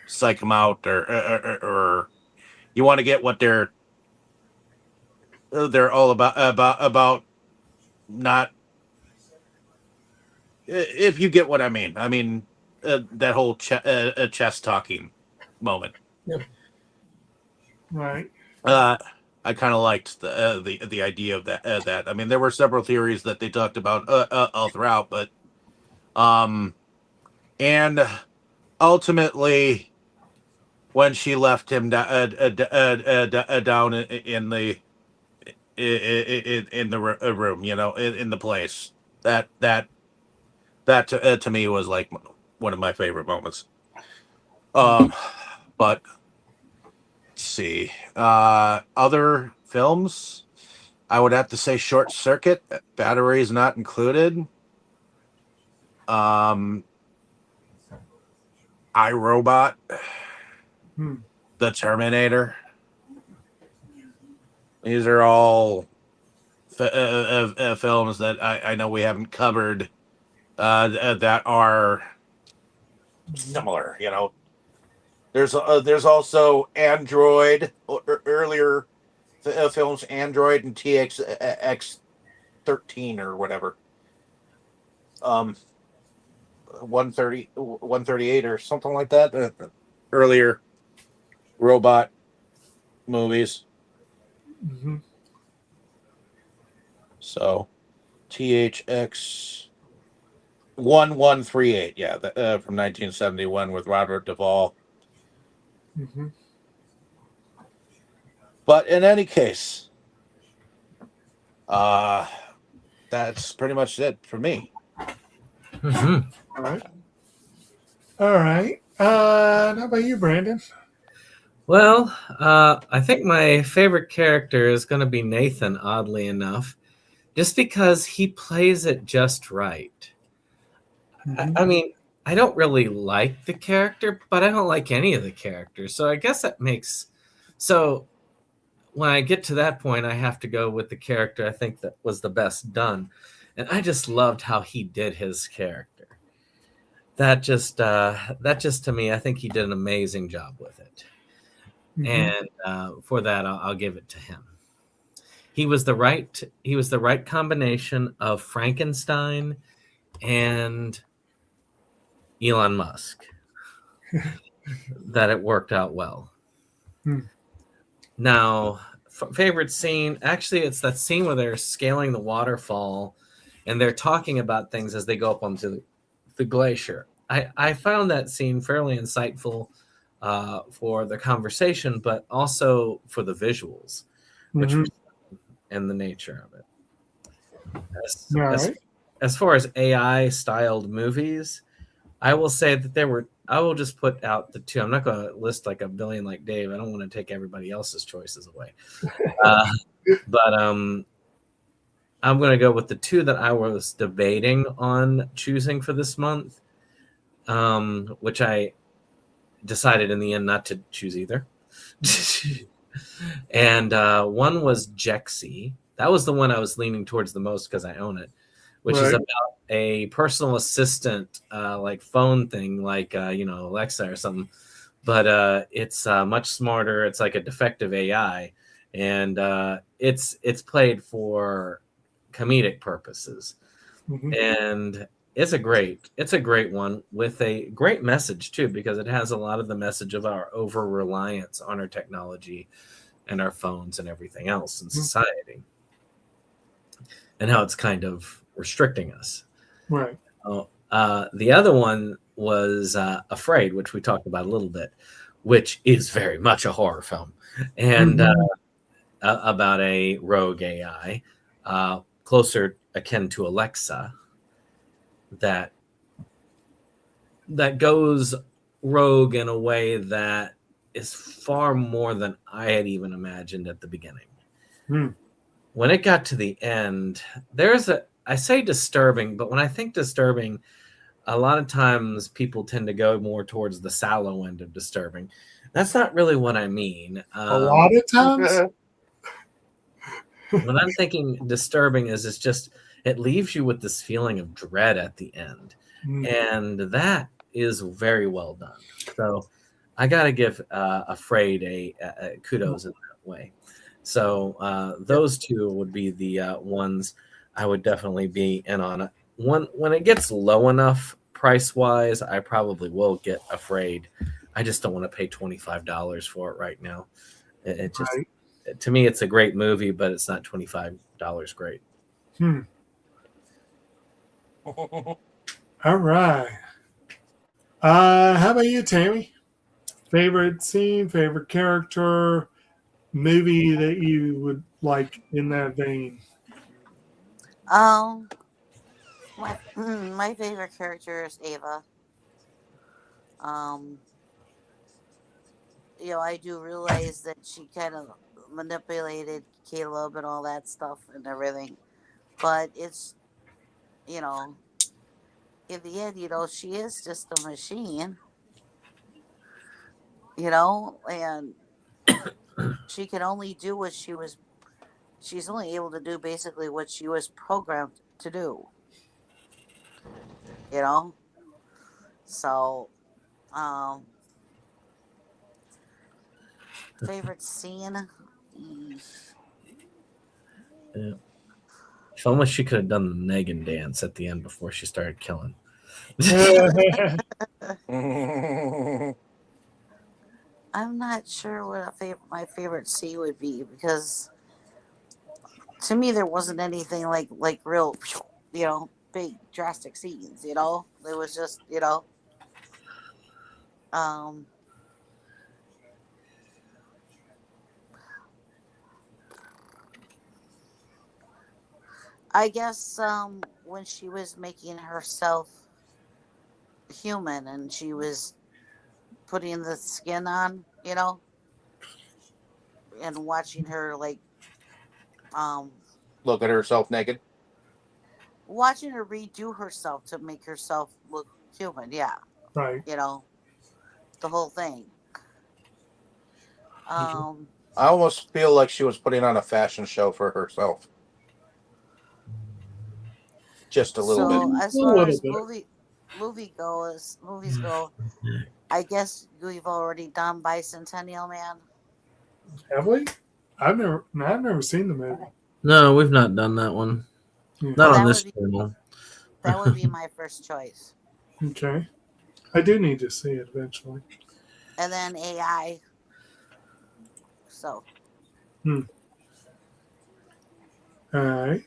psych them out, or you want to get what they're all about not, if you get what I mean. That whole chess talking moment. Yep. Right. I kind of liked the idea of that. There were several theories that they talked about all throughout, but and ultimately, when she left him down in the room, in the place, that to me was like one of my favorite moments. But let's see, other films, I would have to say Short Circuit, batteries not included. iRobot, The Terminator. These are all films that I know we haven't covered, that are similar. There's also Android, earlier films, Android and TX13 or whatever. 138 or something like that. Earlier robot movies. Mm-hmm. So THX 1138, yeah, from 1971 with Robert Duvall. Mm-hmm. But in any case, that's pretty much it for me. Mm-hmm. All right. All right. How about you, Brandon? Well, I think my favorite character is going to be Nathan, oddly enough, just because he plays it just right. Mm-hmm. I don't really like the character, but I don't like any of the characters. So I guess that makes... So when I get to that point, I have to go with the character I think that was the best done. And I just loved how he did his character. That just to me, I think he did an amazing job with it. Mm-hmm. And for that, I'll give it to him. He was the right combination of Frankenstein and Elon Musk. That it worked out well. Now, favorite scene, actually, it's that scene where they're scaling the waterfall and they're talking about things as they go up onto the glacier. I found that scene fairly insightful for the conversation, but also for the visuals, which and the nature of it. As far as AI styled movies, I will say that I will just put out the two. I'm not going to list like a billion like Dave. I don't want to take everybody else's choices away. But I'm going to go with the two that I was debating on choosing for this month, which I decided in the end not to choose either. And one was Jexy. That was the one I was leaning towards the most because I own it, which is about a personal assistant, like phone thing, like Alexa or something. But it's much smarter. It's like a defective AI, and it's played for comedic purposes, and it's a great one with a great message too, because it has a lot of the message of our over reliance on our technology and our phones and everything else in society, and how it's kind of restricting us. Right. The other one was Afraid, which we talked about a little bit, which is very much a horror film, and about a rogue AI, closer akin to Alexa, that goes rogue in a way that is far more than I had even imagined at the beginning. When it got to the end, I say disturbing, but when I think disturbing, a lot of times people tend to go more towards the sallow end of disturbing. That's not really what I mean. A lot of times? When I'm thinking disturbing it leaves you with this feeling of dread at the end. And that is very well done. So I got to give Afraid a kudos in that way. So those two would be the ones I would definitely be in on. When it gets low enough price-wise, I probably will get Afraid. I just don't want to pay $25 for it right now. It just, to me, it's a great movie, but it's not $25 great. All right. How about you, Tammy? Favorite scene, favorite character, movie that you would like in that vein? My favorite character is Ava. I do realize that she kind of manipulated Caleb and all that stuff and everything, but it's, in the end, she is just a machine, and she can only do what she's only able to do basically what she was programmed to do, so, favorite scene? Yeah. If only she could have done the Megan dance at the end before she started killing. I'm not sure what my favorite scene would be, because to me there wasn't anything like real, big drastic scenes. It was just, I guess when she was making herself human and she was putting the skin on, and watching her look at herself naked. Watching her redo herself to make herself look human, yeah. Right. The whole thing. I almost feel like she was putting on a fashion show for herself. Just a little bit. As far as movies go, I guess we've already done Bicentennial Man. Have we? I've never seen the movie. No, we've not done that one. Not on this channel. That would be my first choice. Okay. I do need to see it eventually. And then AI. So. All right.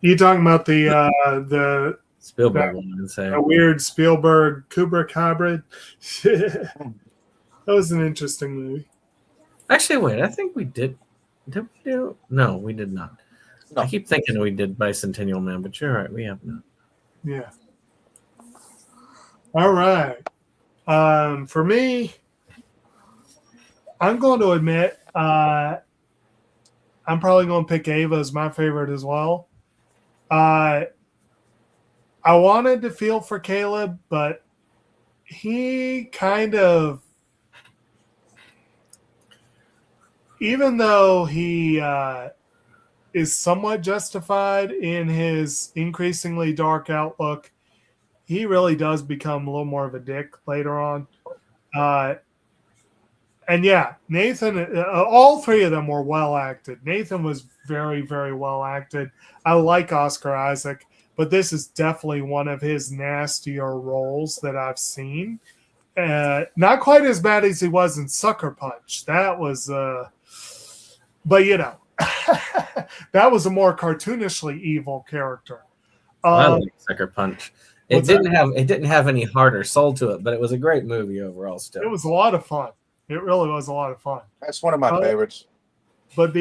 You talking about the Spielberg one? A weird Spielberg Kubrick hybrid? That was an interesting movie. Actually, wait. I think we did. Did we do? No, we did not. No. I keep thinking we did Bicentennial Man, but you're right. We have not. Yeah. All right. For me, I'm going to admit I'm probably going to pick Ava as my favorite as well. I wanted to feel for Caleb, but he kind of, even though he is somewhat justified in his increasingly dark outlook, he really does become a little more of a dick later on. And yeah, Nathan, all three of them were well acted. Nathan was very, very well acted. I like Oscar Isaac, but this is definitely one of his nastier roles that I've seen. Not quite as bad as he was in Sucker Punch. That was, but that was a more cartoonishly evil character. I like Sucker Punch. What's that? It didn't have any heart or soul to it, but it was a great movie overall. Still, It was a lot of fun. It really was a lot of fun. That's one of my favorites. But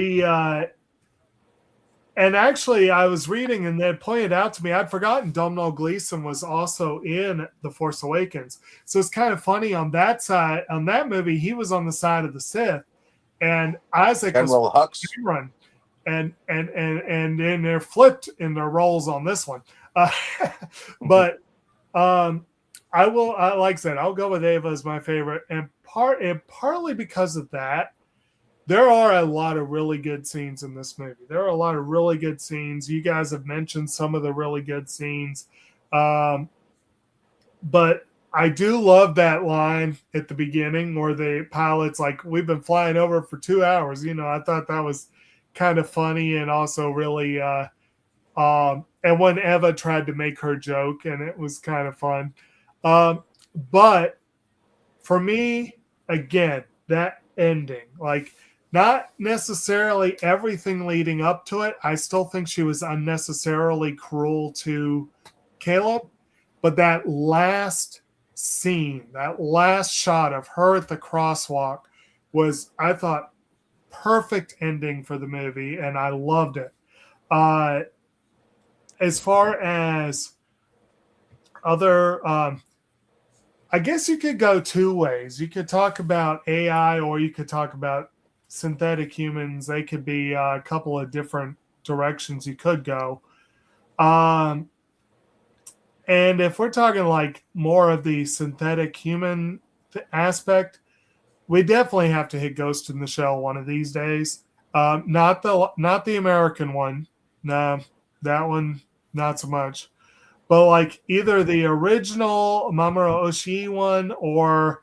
and actually, I was reading and they pointed out to me, I'd forgotten Domhnall Gleeson was also in The Force Awakens. So it's kind of funny on that side, on that movie, he was on the side of the Sith, and Isaac General was Hux. Cameron, and then they're flipped in their roles on this one. But like I said, I'll go with Ava as my favorite, and partly because of that. There are a lot of really good scenes in this movie. There are a lot of really good scenes. You guys have mentioned some of the really good scenes. But I do love that line at the beginning where the pilot's like, we've been flying over for 2 hours. You know, I thought that was kind of funny and also really and when Eva tried to make her joke, and it was kind of fun. But for me, again, that ending, like, not necessarily everything leading up to it. I still think she was unnecessarily cruel to Caleb. But that last scene, that last shot of her at the crosswalk was, I thought, perfect ending for the movie, and I loved it. As far as other, I guess you could go two ways. You could talk about AI, or you could talk about synthetic humans. They could be a couple of different directions you could go. And if we're talking like more of the synthetic human aspect, we definitely have to hit Ghost in the Shell one of these days. Not the American one. No, that one not so much. But like either the original Mamoru Oshii one or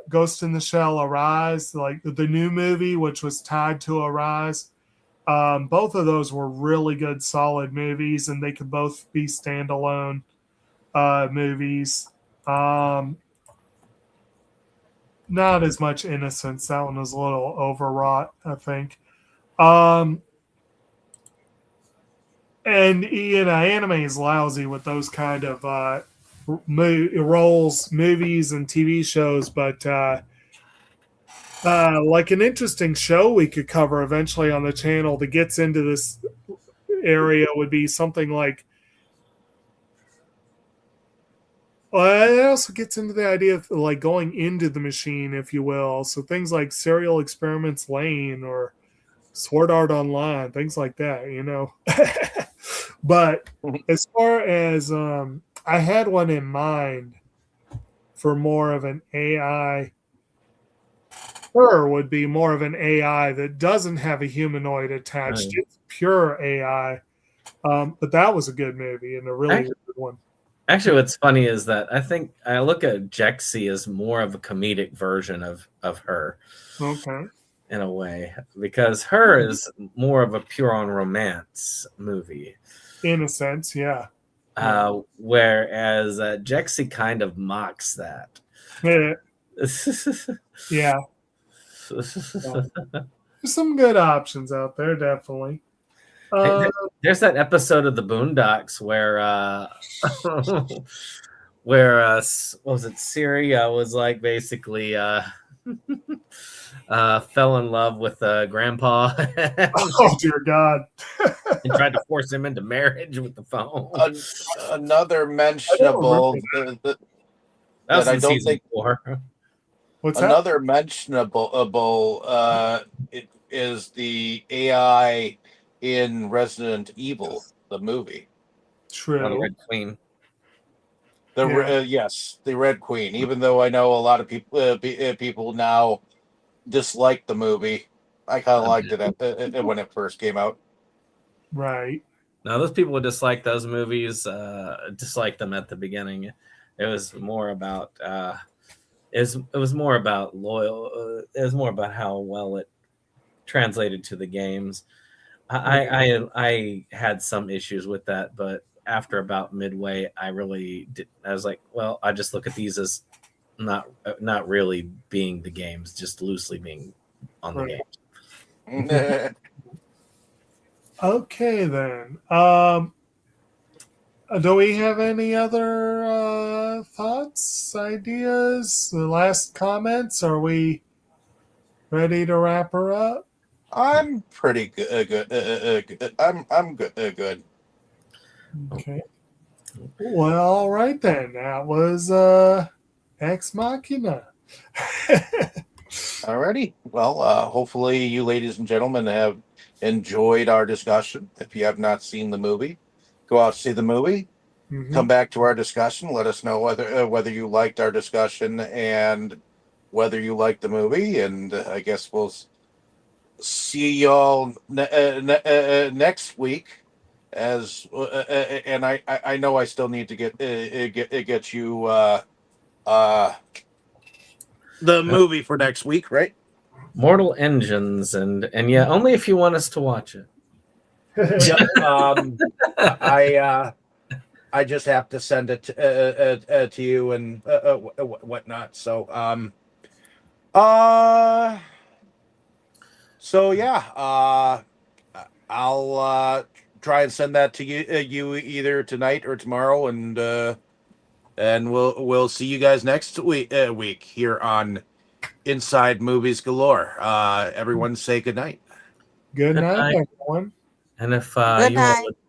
Ghost in the Shell Arise, like the new movie, which was tied to Arise. Both of those were really good, solid movies, and they could both be standalone movies. Not as much Innocence. That one was a little overwrought, I think. And, you know, anime is lousy with those kind of roles, movies, and TV shows, but like an interesting show we could cover eventually on the channel that gets into this area would be something like, it also gets into the idea of like going into the machine, if you will. So things like Serial Experiments Lane or Sword Art Online, things like that, you know. But as far as I had one in mind for more of an AI. Her would be more of an AI that doesn't have a humanoid attached. Right. It's pure AI. But that was a good movie and a really good one. Actually, what's funny is that I think I look at Jexi as more of a comedic version of her. Okay. In a way, because her is more of a pure on romance movie. In a sense, yeah. Whereas Jexi kind of mocks that. Yeah. Yeah. There's some good options out there, definitely. There's that episode of the Boondocks where what was it? Syria was like basically fell in love with grandpa. Oh dear God! And tried to force him into marriage with the phone. Another mentionable that I don't think. 4. What's another mentionable it is the AI in Resident Evil, the movie. True. The Red Queen. Yes, the Red Queen. Even though I know a lot of people now dislike the movie, I kind of liked it when it first came out. Right. Now, those people who dislike those movies dislike them at the beginning. It was more about it was more about loyal. It was more about how well it translated to the games. I had some issues with that, but after about midway, I was like, well, I just look at these as not really being the games, just loosely being on the games. Okay, then. Do we have any other thoughts, ideas, the last comments? Are we ready to wrap her up? I'm pretty good. I'm good. Good. Okay. Well, all right then. That was Ex Machina. Alrighty. Well, hopefully you ladies and gentlemen have enjoyed our discussion. If you have not seen the movie, go out see the movie. Mhm. Come back to our discussion. Let us know whether you liked our discussion and whether you liked the movie. And I guess we'll see y'all next week. As and I know I still need to get you the movie for next week, right? Mortal Engines, and yeah, only if you want us to watch it. Yep. I just have to send it to you and whatnot. So yeah. I'll try and send that to you either tonight or tomorrow, and we'll see you guys next week here on Inside Movies Galore. Everyone say good night. Good Good night, night. everyone. And if Good you night. want to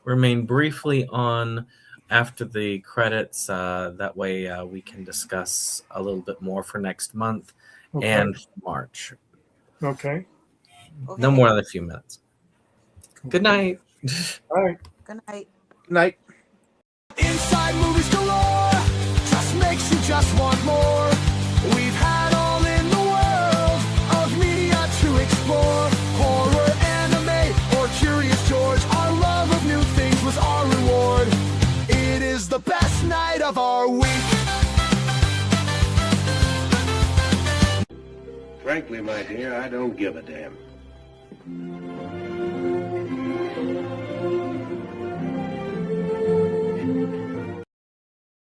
remain briefly on after the credits, that way we can discuss a little bit more for next month Okay. and March. Okay. No more than a few minutes. Good night. All right. Good night. Night. Inside Movies Galore just makes you just want more. We've had all in the world of media to explore. Horror, anime, or Curious George. Our love of new things was our reward. It is the best night of our week. Frankly, my dear, I don't give a damn.